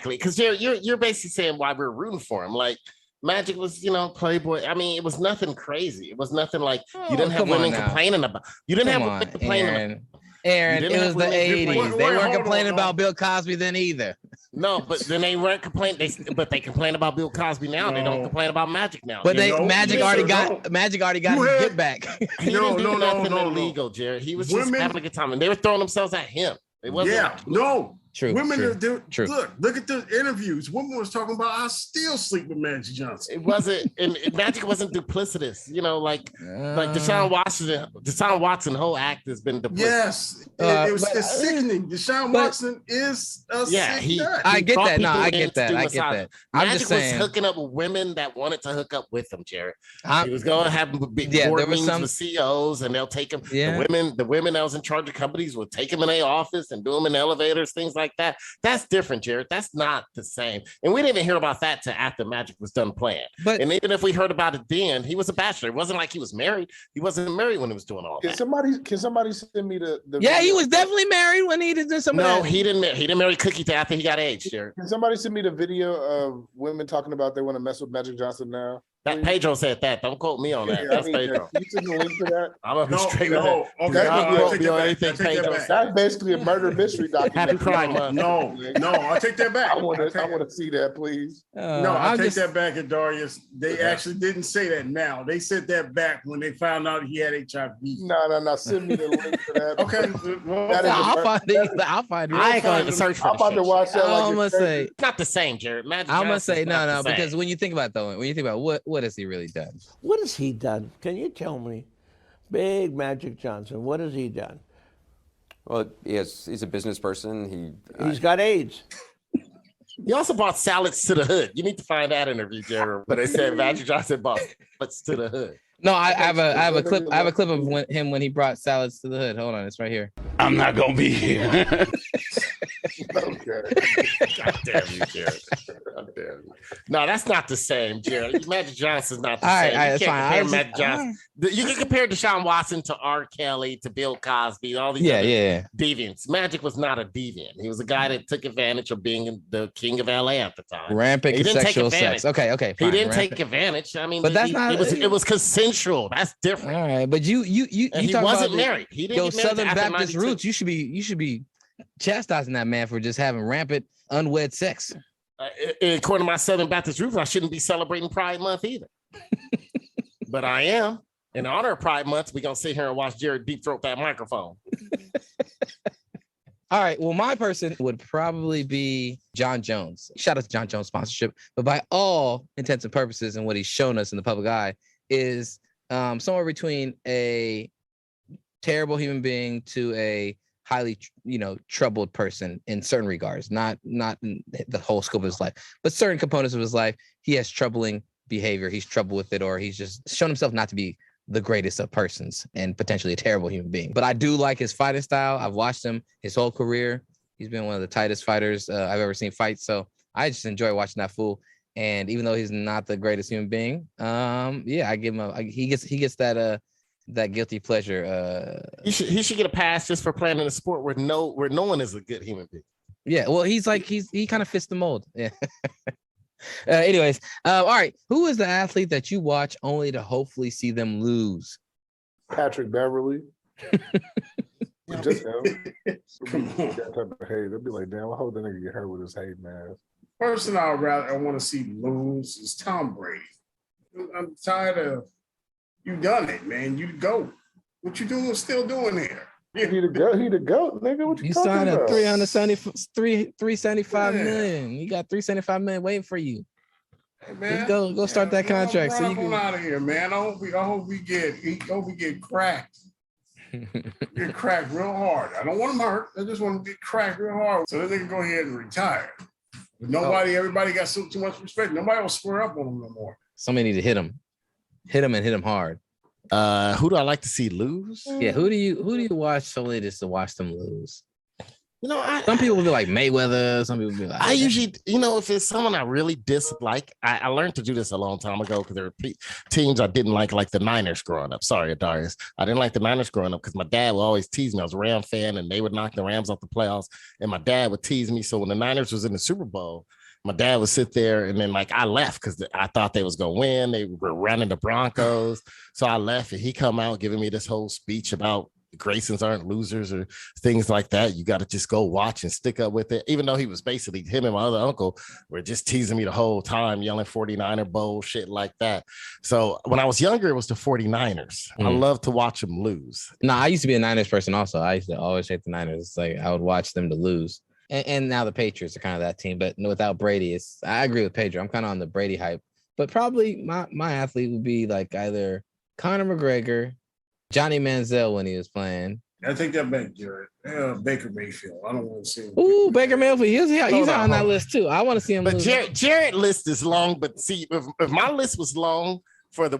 Because you're basically saying why we're rooting for him, like. Magic was, Playboy. I mean, it was nothing crazy. It was nothing like you didn't have women complaining about. You didn't have women complaining. Aaron, it was the 80s. They weren't complaining about Bill Cosby then either. No, but then they weren't complaining. But they complain about Bill Cosby now. They don't complain about Magic now. But Magic already got his get back. He didn't do nothing illegal, Jared. He was just having a good time, and they were throwing themselves at him. It wasn't. True. Women true, true. Look at the interviews. Women was talking about I still sleep with Magic Johnson. It wasn't, and Magic wasn't duplicitous. Like Deshaun Watson, the whole act has been duplicitous. Yes, it's sickening. Deshaun Watson is a sick nut. I get that. No, I get that. I'm Magic just saying, was hooking up with women that wanted to hook up with him, Jared. He was going to have board meetings with CEOs, and they'll take him. Yeah. The women that was in charge of companies would take him in their office and do them in elevators, things like that. That's different, Jared. That's not the same. And we didn't even hear about that till after Magic was done playing. And even if we heard about it then, he was a bachelor. It wasn't like he was married. He wasn't married when he was doing all that. Can somebody send me the Yeah, he was definitely married when he did some of that. No, he didn't marry Cookie till after he got aged, Jared. Can somebody send me the video of women talking about they want to mess with Magic Johnson now? That Pedro said that. Don't quote me on that. That's Pedro. You send the link to that? I'm gonna be straight with that. That's basically a murder mystery document. Happy Pride Month. No, I take that back. I want to see that, please. I take that back, at Darius. They actually didn't say that now. They said that back when they found out he had HIV. No. Send me the link for that. Okay. I'll find it. I ain't going to search for I'm about to watch that. I'm gonna say it's not the same, Jared. I'm gonna say no, because when you think about what has he really done? What has he done? Can you tell me? Big Magic Johnson, what has he done? Well, he's a business person. He's got AIDS. He also brought salads to the hood. You need to find that interview, Jared. But they said Magic Johnson brought salads to the hood. No, I have a clip. I have a clip of him when he brought salads to the hood. Hold on, it's right here. I'm not gonna be here. Okay. God damn you, Jared. God damn you. No, that's not the same, Jared. Magic Johnson's not the All same. right, You can't fine. compare Magic Johnson. You can compare Deshaun Watson to R. Kelly, to Bill Cosby, all these deviants. Magic was not a deviant. He was a guy that took advantage of being the king of LA at the time. Rampant sexual sex. Okay, fine. He didn't take advantage. I mean, but that's not. It was consensual. That's different. All right, but you he wasn't married. He didn't get married Southern Baptist roots. You should be chastising that man for just having rampant unwed sex. According to my Southern Baptist roots, I shouldn't be celebrating Pride Month either. But I am. In honor of Pride Month, we're going to sit here and watch Jared deep throat that microphone. All right. Well, my person would probably be John Jones. Shout out to John Jones sponsorship. But by all intents and purposes and what he's shown us in the public eye is somewhere between a terrible human being to a highly, troubled person in certain regards, not in the whole scope of his life, but certain components of his life. He has troubling behavior. He's troubled with it, or he's just shown himself not to be the greatest of persons and potentially a terrible human being. But I do like his fighting style. I've watched him his whole career. He's been one of the tightest fighters I've ever seen fight. So I just enjoy watching that fool. And even though he's not the greatest human being, I give him he gets that guilty pleasure. He should get a pass just for playing in a sport where no one is a good human being. Yeah, well, he kind of fits the mold. Yeah. Anyways, all right. Who is the athlete that you watch only to hopefully see them lose? Patrick Beverly. Just him. That type of hate. They'll be like, damn, I hope that nigga get hurt with his hate mask. Person I want to see lose is Tom Brady. I'm tired of you done it, man. You go. What you doing? Still doing here? He the goat, nigga. What you signed about? $375 million. You got $375 million waiting for you. Hey, man, go start that contract so you can out of here, man. I hope we get cracked. Get cracked real hard. I don't want them hurt. I just want to get cracked real hard so that they can go ahead and retire. But everybody got so too much respect. Nobody will square up on them no more. Somebody need to hit him and hit him hard. Who do I like to see lose? Yeah, who do you watch solely just to watch them lose? Some people will be like Mayweather. Some people will be like. I usually, if it's someone I really dislike, I learned to do this a long time ago because there were teams I didn't like the Niners growing up. Sorry, Darius. I didn't like the Niners growing up because my dad would always tease me. I was a Ram fan, and they would knock the Rams off the playoffs, and my dad would tease me. So when the Niners was in the Super Bowl, my dad would sit there, and then I left because I thought they was gonna win. They were running the Broncos, so I left, and he come out giving me this whole speech about Graysons aren't losers or things like that. You got to just go watch and stick up with it. Even though he was basically, him and my other uncle were just teasing me the whole time, yelling 49er bowl, shit like that. So when I was younger, it was the 49ers. I love to watch them lose. No, I used to be a Niners person also. I used to always hate the Niners. It's like I would watch them to lose. And now the Patriots are kind of that team, but without Brady, I agree with Pedro. I'm kind of on the Brady hype, but probably my athlete would be like either Conor McGregor, Johnny Manziel when he was playing. I think that back, Jared. Baker Mayfield. I don't want to see him. Ooh, Baker Mayfield. He's on that list too. I want to see him. But Jared's list is long. But see, if my list was long for the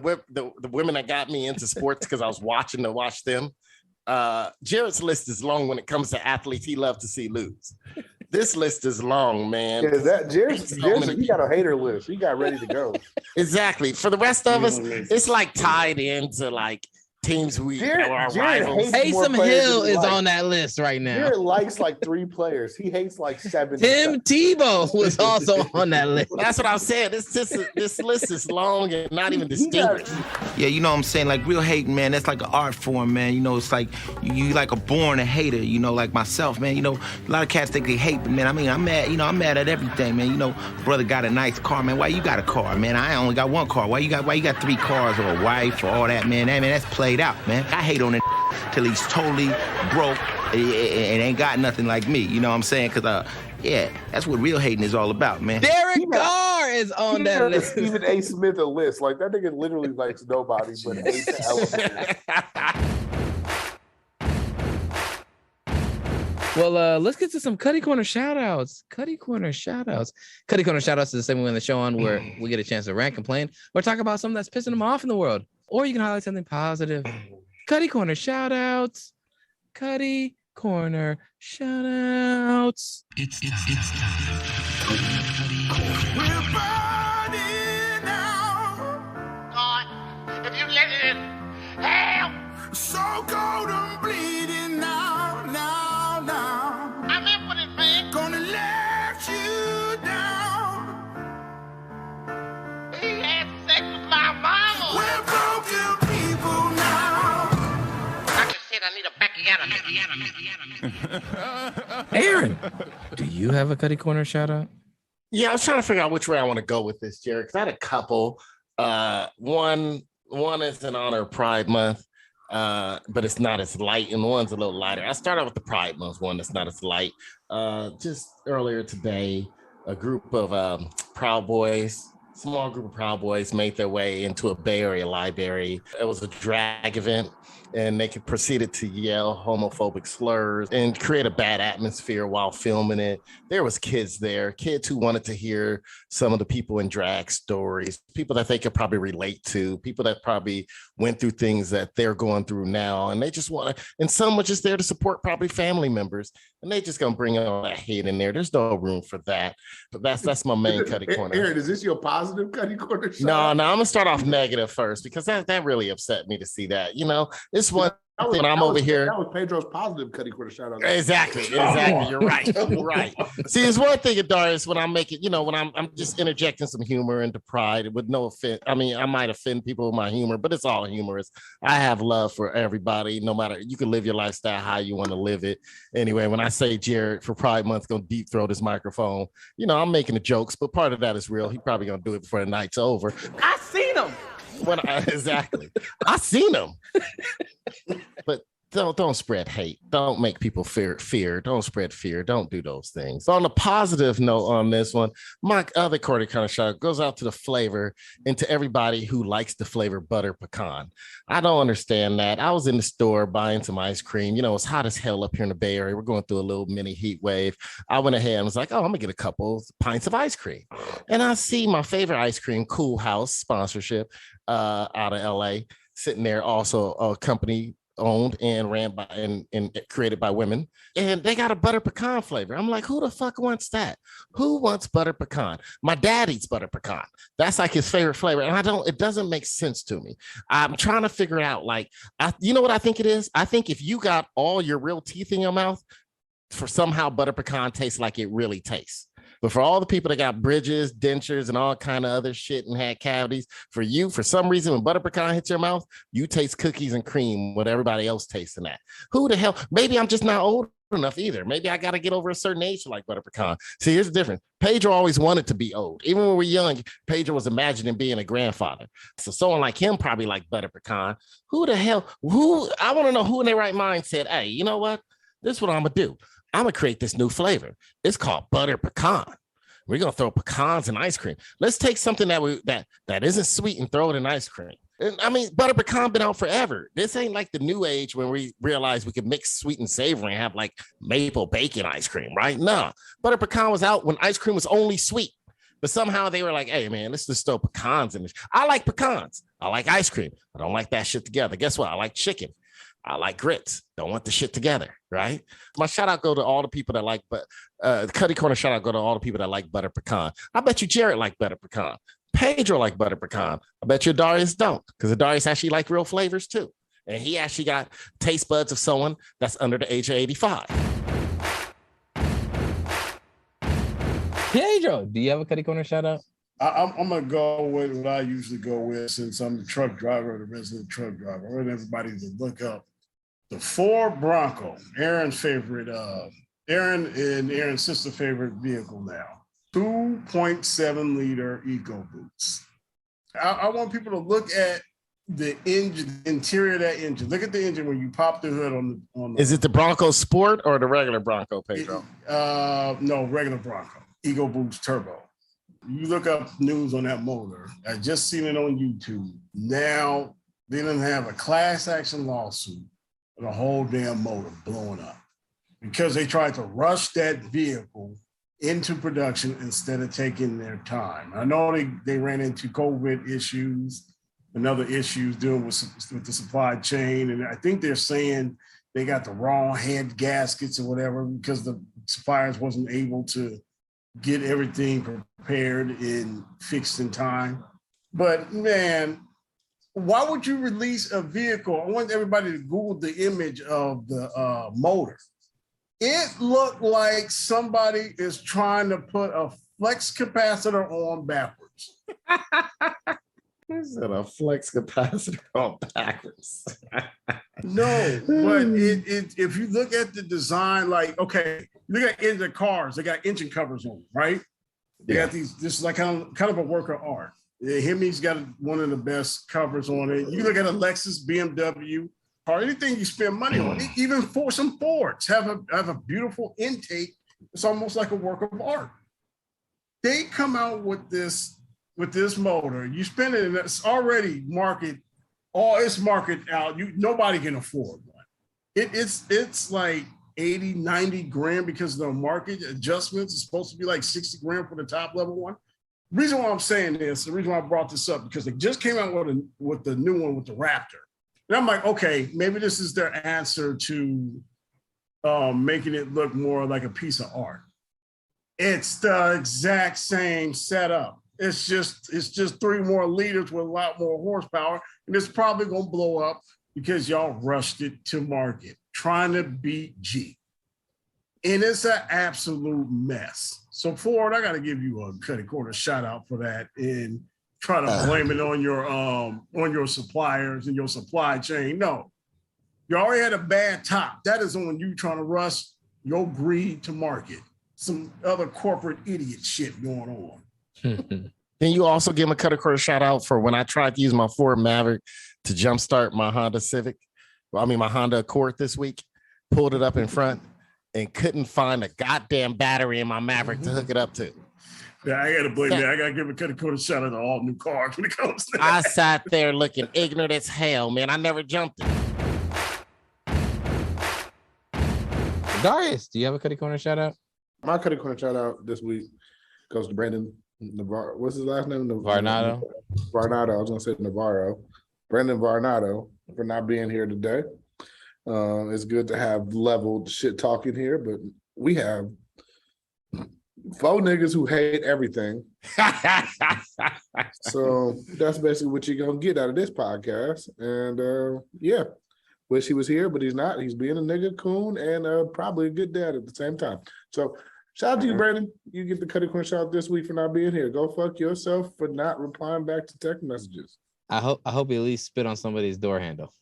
women that got me into sports because I was watching to watch them, Jared's list is long when it comes to athletes he loves to see lose. This list is long, man. Yeah, that Jared's he got a hater list. He got ready to go. Exactly. For the rest of us, it's like tied into like teams our rivals. Taysom Hill is on that list right now. Jared likes like 3 players. He hates like 7. Tim Tebow was also on that list. That's what I'm saying. This list is long and not even distinguished. Yeah, you know what I'm saying? Like real hating, man, that's like an art form, man. You know, it's like you like a born a hater, you know, like myself, man. You know, a lot of cats think they hate, but man, I mean, I'm mad at everything, man. You know, brother got a nice car, man. Why you got a car, man? I only got 1 car. Why you got 3 cars or a wife or all that, man? That's played out, man. I hate on it till he's totally broke and ain't got nothing like me. You know what I'm saying? Because, yeah, that's what real hating is all about, man. Derek Carr is on that list. Stephen A. Smith a list. Like, that nigga literally likes nobody but hates the Well, let's get to some Cutty Corner shout-outs. Cutty Corner shout-outs. Cutty Corner shout-outs is the segment we end the show on where we get a chance to rant, complain, or talk about something that's pissing them off in the world. Or you can highlight something positive. Cutty Corner shout-outs. Cutty Corner shout-outs. It's time. We're burning now. God, if you let it hell, so cold and bleeding now. I'm in for it, man. Gonna let you down. He had sex with my mama. We're broken people now. I just said I need a backyard. Aaron, do you have a Cutty Corner shout-out? Yeah, I was trying to figure out which way I want to go with this, Jared, because I had a couple. One is in honor of Pride Month, but it's not as light, and one's a little lighter. I started with the Pride Month one that's not as light. Just earlier today, a group of Proud Boys, small group of Proud Boys made their way into a Bay Area library. It was a drag event, and they proceeded to yell homophobic slurs and create a bad atmosphere while filming it. There was kids there, kids who wanted to hear some of the people in drag stories, people that they could probably relate to, people that probably went through things that they're going through now. And they just want to, and some were just there to support probably family members. And they just going to bring all that hate in there. There's no room for that. But that's my main Cutty Corner. Aaron, is this your positive Cutty Corner shout? No, I'm going to start off negative first because that really upset me to see that. You know, this one thing I'm over here. That was Pedro's positive Cutty Corner shout out. Exactly. You're right. You're right. See, there's one thing, Darius, when I'm making, you know, when I'm just interjecting some humor into Pride with no offense. I mean, I might offend people with my humor, but it's all humorous. I have love for everybody, no matter, you can live your lifestyle how you want to live it. Anyway, when I say Jared for Pride Month going to deep throat his microphone, you know, I'm making the jokes, but part of that is real. He probably going to do it before the night's over. I seen him. Exactly. I seen him. But don't spread hate. Don't make people fear. Don't spread fear. Don't do those things. On a positive note on this one, my other Cutty Corner shout goes out to the flavor and to everybody who likes the flavor butter pecan. I don't understand that. I was in the store buying some ice cream. You know, it's hot as hell up here in the Bay Area. We're going through a little mini heat wave. I went ahead and was like, oh, I'm gonna get a couple pints of ice cream. And I see my favorite ice cream, Cool House sponsorship out of LA, sitting there, also a company owned and ran by and created by women, and they got a butter pecan flavor. I'm like, who the fuck wants that? Who wants butter pecan? My dad eats butter pecan. That's like his favorite flavor, and it doesn't make sense to me. I'm trying to figure it out. Like, you know what I think it is? I think if you got all your real teeth in your mouth, for somehow butter pecan tastes like it really tastes. But for all the people that got bridges, dentures, and all kind of other shit and had cavities, for you, for some reason, when butter pecan hits your mouth, you taste cookies and cream, what everybody else tastes in that. Who the hell? Maybe I'm just not old enough either. Maybe I got to get over a certain age to like butter pecan. See, here's the difference. Pedro always wanted to be old. Even when we were young, Pedro was imagining being a grandfather. So someone like him probably like butter pecan. Who the hell? I want to know who in their right mind said, hey, you know what? This is what I'm going to do. I'm gonna create this new flavor. It's called butter pecan. We're gonna throw pecans in ice cream. Let's take something that isn't sweet and throw it in ice cream. And I mean, butter pecan been out forever. This ain't like the new age when we realized we could mix sweet and savory and have like maple bacon ice cream, right? No, butter pecan was out when ice cream was only sweet. But somehow they were like, hey, man, let's just throw pecans in this. I like pecans. I like ice cream. I don't like that shit together. Guess what? I like chicken. I like grits. Don't want the shit together, right? My shout out go to all the people that like, but Cutty Corner shout out go to all the people that like butter pecan. I bet you Jarrett like butter pecan. Pedro like butter pecan. I bet you Darius don't, because Darius actually like real flavors too. And he actually got taste buds of someone that's under the age of 85. Pedro, do you have a Cutty Corner shout out? I'm going to go with what I usually go with since I'm the truck driver, the resident truck driver. I want everybody to look up the Ford Bronco, Aaron's favorite, Aaron and Aaron's sister's favorite vehicle now. 2.7 liter Eco Boots. I want people to look at the engine, interior of that engine. Look at the engine when you pop the hood on the. Is it the Bronco Sport or the regular Bronco, Pedro? No, regular Bronco. Eco Boost Turbo. You look up news on that motor. I just seen it on YouTube. Now they didn't have a class action lawsuit with a whole damn motor blowing up because they tried to rush that vehicle into production instead of taking their time. I know they ran into COVID issues and other issues dealing with the supply chain. And I think they're saying they got the wrong head gaskets or whatever because the suppliers wasn't able to get everything prepared and fixed in time. But man, why would you release a vehicle? I want everybody to Google the image of the motor. It looked like somebody is trying to put a flex capacitor on backwards. Is it a flex capacitor on backwards? No, but if you look at the design, like, okay, look at engine cars, they got engine covers on them, right? They got these, this is like kind of a work of art. Hemi's got one of the best covers on it. You look at a Lexus, BMW, or anything you spend money on, even for some Fords have a beautiful intake. It's almost like a work of art. They come out with this motor. You spend it, and it's already marketed. All it's marketed out. Nobody can afford one. It's like 80, 90 grand because of the market adjustments. It's supposed to be like 60 grand for the top level one. The reason why I'm saying this, the reason why I brought this up, because they just came out with the new one with the Raptor. And I'm like, okay, maybe this is their answer to making it look more like a piece of art. It's the exact same setup. It's just 3 more liters with a lot more horsepower, and it's probably gonna blow up because y'all rushed it to market, trying to beat Jeep. And it's an absolute mess. So Ford, I gotta give you a Cutty Corner shout out for that and try to blame it on your suppliers and your supply chain. No, you already had a bad top. That is on you trying to rush your greed to market. Some other corporate idiot shit going on. Can you also give him a Cutty Corner shout out for when I tried to use my Ford Maverick to jumpstart my Honda Civic? My Honda Accord this week, pulled it up in front and couldn't find a goddamn battery in my Maverick to hook it up to. Yeah, I gotta blame that. I gotta give a Cutty Corner shout out to all new cars when it comes to that. I sat there looking ignorant as hell, man. I never jumped it. Darius, do you have a Cutty Corner shout out? My Cutty Corner shout out this week goes to Brandon Navarro. What's his last name? Varnado. Varnado. I was gonna say Navarro. Brandon Varnado for not being here today. It's good to have leveled shit talking here, but we have 4 niggas who hate everything. So that's basically what you're gonna get out of this podcast. And yeah, wish he was here, but he's not. He's being a nigga coon and probably a good dad at the same time. So shout out to you, Brandon. You get the Cutty Corner shout out this week for not being here. Go fuck yourself for not replying back to text messages. I hope you at least spit on somebody's door handle.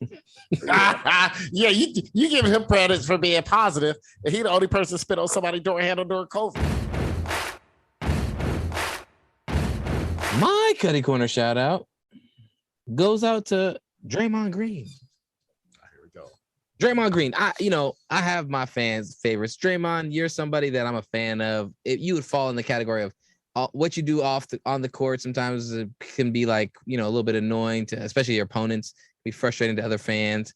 Yeah, you give him credit for being positive, and he the only person spit on somebody's door handle during COVID. My Cutty Corner shout out goes out to Draymond Green. Here we go. Draymond Green, I have my fans' favorites. Draymond, you're somebody that I'm a fan of. You would fall in the category of what you do on the court. Sometimes it can be like, a little bit annoying to, especially your opponents, be frustrating to other fans.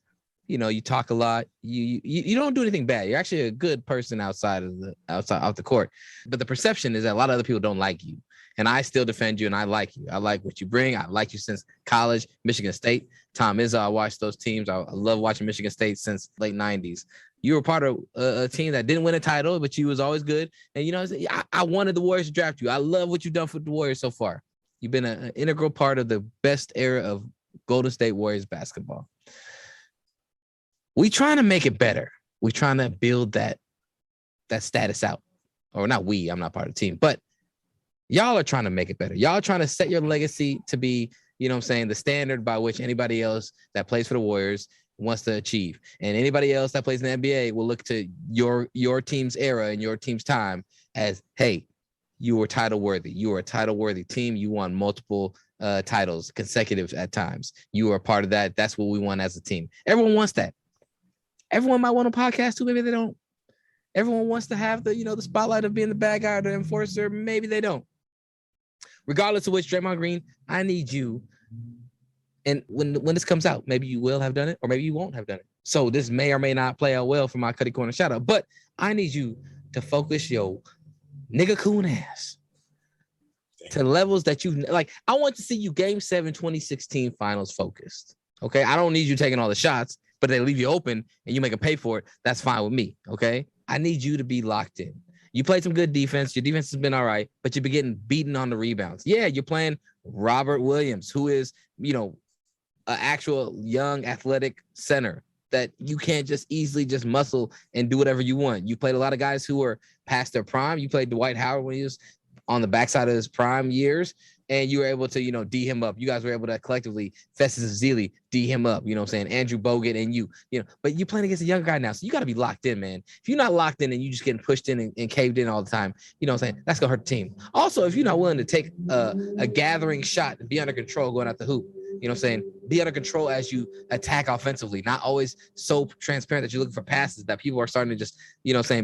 You talk a lot. You don't do anything bad. You're actually a good person outside off the court. But the perception is that a lot of other people don't like you. And I still defend you, and I like you. I like what you bring. I like you since college, Michigan State. Tom Izzo, I watched those teams. I love watching Michigan State since late 90s. You were part of a team that didn't win a title, but you was always good. And, I wanted the Warriors to draft you. I love what you've done for the Warriors so far. You've been an integral part of the best era of Golden State Warriors basketball. We trying to make it better. We trying to build that status out. Or not we, I'm not part of the team, but y'all are trying to make it better. Y'all are trying to set your legacy to be, the standard by which anybody else that plays for the Warriors wants to achieve. And anybody else that plays in the NBA will look to your team's era and your team's time as, hey, you were title worthy. You were a title worthy team. You won multiple titles consecutive at times. You were a part of that. That's what we want as a team. Everyone wants that. Everyone might want a podcast too. Maybe they don't. Everyone wants to have the spotlight of being the bad guy or the enforcer. Maybe they don't. Regardless of which, Draymond Green, I need you. And when this comes out, maybe you will have done it, or maybe you won't have done it. So this may or may not play out well for my Cutty Corner shout out. But I need you to focus your nigga coon ass to levels that you like. I want to see you Game 7 2016 finals focused. Okay. I don't need you taking all the shots, but they leave you open and you make them pay for it. That's fine with me. Okay. I need you to be locked in. You played some good defense. Your defense has been all right, but you've been getting beaten on the rebounds. Yeah, you're playing Robert Williams, who is, an actual young athletic center that you can't just easily just muscle and do whatever you want. You played a lot of guys who were past their prime. You played Dwight Howard when he was on the backside of his prime years, and you were able to, D him up. You guys were able to collectively, Festus Ezeli, D him up, Andrew Bogut and you, but you're playing against a young guy now. So you got to be locked in, man. If you're not locked in and you just getting pushed in and caved in all the time, that's going to hurt the team. Also, if you're not willing to take a gathering shot and be under control going out the hoop, be under control as you attack offensively, not always so transparent that you're looking for passes that people are starting to just,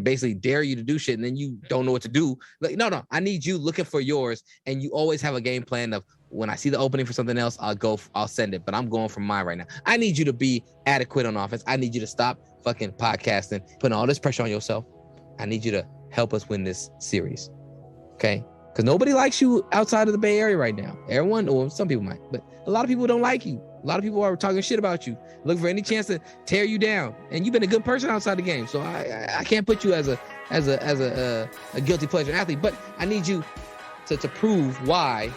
basically dare you to do shit and then you don't know what to do. Like, no, I need you looking for yours, and you always have a game plan of when I see the opening for something else, I'll send it, but I'm going for mine right now. I need you to be adequate on offense. I need you to stop fucking podcasting, putting all this pressure on yourself. I need you to help us win this series. Okay? Because nobody likes you outside of the Bay Area right now. Everyone, or some people might, but a lot of people don't like you. A lot of people are talking shit about you, looking for any chance to tear you down. And you've been a good person outside the game, so I can't put you as a guilty pleasure athlete. But I need you to prove why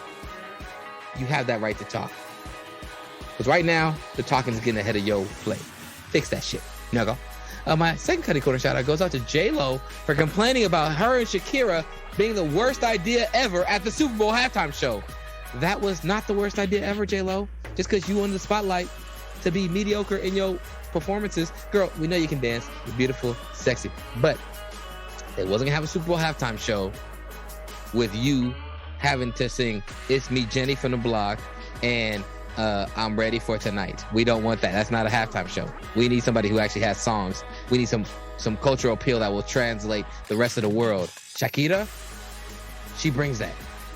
you have that right to talk. Because right now the talking is getting ahead of your play. Fix that shit, nigga. My second Cutty Corner shout out goes out to J-Lo for complaining about her and Shakira being the worst idea ever at the Super Bowl halftime show. That was not the worst idea ever, J-Lo. Just because you wanted the spotlight to be mediocre in your performances. Girl, we know you can dance. You're beautiful, sexy. But they wasn't going to have a Super Bowl halftime show with you having to sing It's Me, Jenny from the Block, and I'm Ready for Tonight. We don't want that. That's not a halftime show. We need somebody who actually has songs. We need some cultural appeal that will translate the rest of the world. Shakira, she brings that,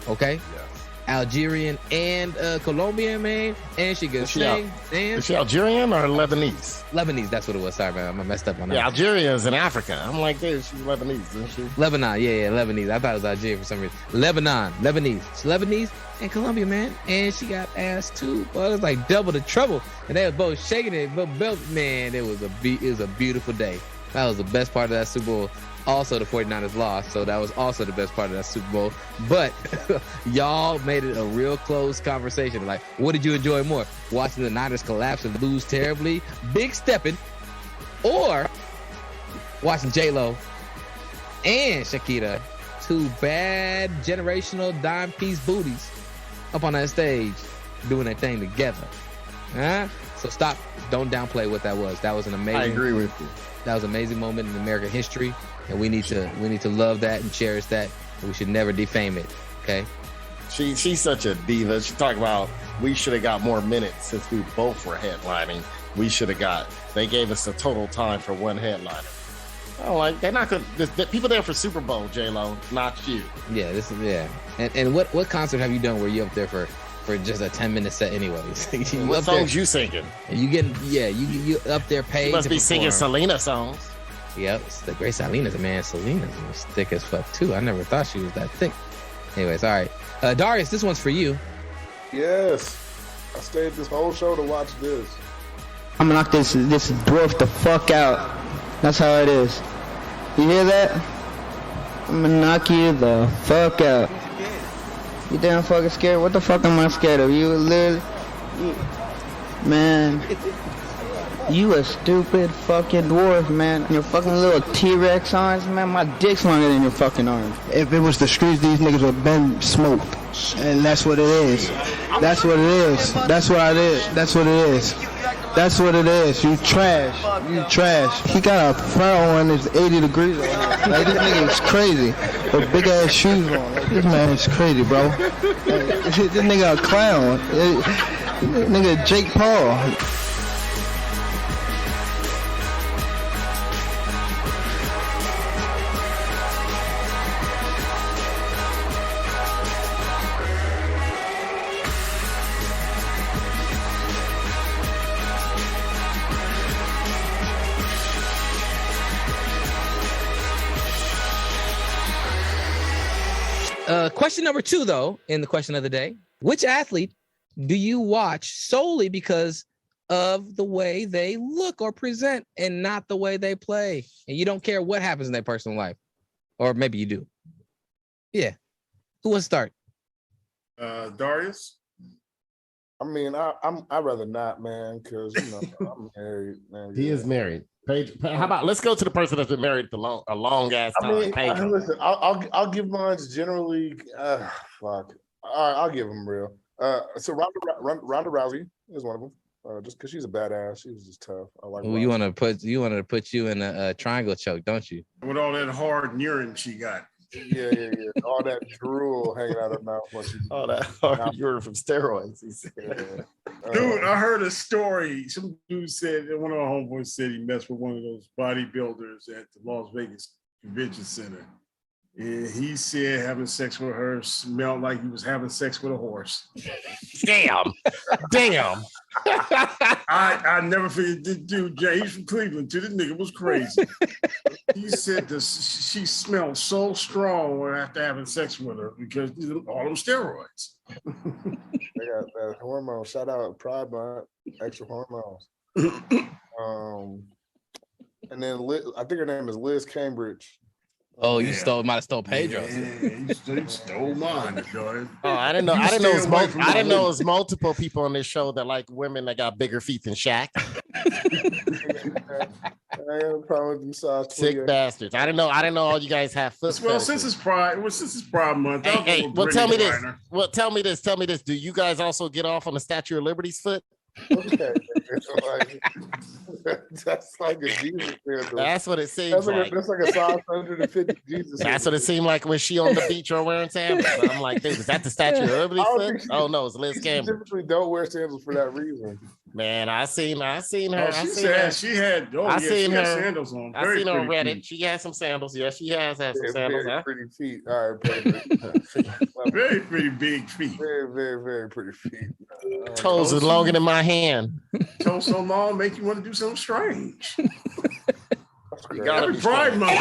okay? Yeah. Algerian and Colombian, man, and she can sing, dance. Is she Algerian or Lebanese? Lebanese, that's what it was. Sorry, man, I messed up on that. Yeah, Algeria is in Africa. I'm like, dude, she's Lebanese, isn't she? Lebanon, yeah, Lebanese. I thought it was Algeria for some reason. Lebanese. She's Lebanese and Colombia, man, and she got ass too. Well, it was like double the trouble, and they were both shaking it. But man, it was a beautiful day. That was the best part of that Super Bowl. Also, the 49ers lost, so that was also the best part of that Super Bowl. But y'all made it a real close conversation. Like, what did you enjoy more? Watching the Niners collapse and lose terribly, big stepping, or watching J-Lo and Shakira, two bad generational dime piece booties up on that stage doing their thing together? Huh? So stop. Don't downplay what that was. That was an amazing. I agree with you. That was an amazing moment in American history, and we need to love that and cherish that. And we should never defame it. Okay. She's such a diva. She talked about we should have got more minutes since we both were headlining. we should have got. They gave us a total time for one headliner. Oh, like they're not good. The people there for Super Bowl, J-Lo, not you. Yeah, this is And what concert have you done where you up there for just a 10-minute set anyways? What songs you singing? You you up there paid. You must be singing Selena songs. Yep, it's the great Selena's man. Selena's was thick as fuck too. I never thought she was that thick. Anyways, all right, Darius, this one's for you. Yes, I stayed this whole show to watch this. I'm gonna knock this dwarf the fuck out. That's how it is. You hear that? I'm gonna knock you the fuck out. You damn fucking scared? What the fuck am I scared of? You literally, man. You a stupid fucking dwarf, man. Your fucking little T-Rex arms, man. My dick's longer than your fucking arms. If it was the streets, these niggas would have been smoked. And that's what it is. That's what it is. That's what it is. That's what it is. That's what it is. You trash. You trash. He got a fur on that's 80 degrees on him. Like, this nigga is crazy. With big ass shoes on. Like, this man is crazy, bro. Like, this nigga a clown. This nigga Jake Paul. Question number 2, though, in the question of the day: which athlete do you watch solely because of the way they look or present, and not the way they play? And you don't care what happens in their personal life, or maybe you do. Yeah, who wants to start? Darius. I mean, I'd rather not, man, because I'm married, man. He is married. Paige, how about let's go to the person that's been married for a long ass time. Listen, I'll give mine generally. Fuck. All right, I'll give them real. So Ronda Rousey is one of them. Just because she's a badass, she was just tough. I like. Well, you want to put you in a triangle choke, don't you? With all that hard urine she got. Yeah. All that drool hanging out her mouth. All that hard urine from steroids. He said. Dude, I heard a story. Some dude said that one of our homeboys said he messed with one of those bodybuilders at the Las Vegas Convention Center. And he said having sex with her smelled like he was having sex with a horse. Damn. I never figured this dude, Jay, he's from Cleveland, too. This nigga was crazy. He said she smelled so strong after having sex with her because all them steroids. They got that hormone. Shout out Pride Month, extra hormones. And then I think her name is Liz Cambridge. Oh, you might have stole Pedro. Yeah, you stole mine, Jordan. Oh, I didn't know. I didn't know it was multiple people on this show that like women that got bigger feet than Shaq. Sick bastards. I didn't know all you guys have foot. Well, since it's Pride Month. Hey, tell me this. Tell me this. Do you guys also get off on the Statue of Liberty's foot? Okay. That's like a Jesus sandal. That's what it seems like. That's like a size 150 Jesus. That's what it seemed like when she on the beach or wearing sandals. I'm like, dude, is that the Statue of Liberty foot? Oh no, it's Liz Campbell. Typically don't wear sandals for that reason. Man, I seen her. She had sandals on. I seen her on Reddit. Feet. She had some sandals. Yeah, she has had some sandals. Very pretty feet. All right, very pretty big feet. Very, very, very pretty feet. Toes is longer than my hand. Toes so long make you want to do something strange. You gotta be Pride Month.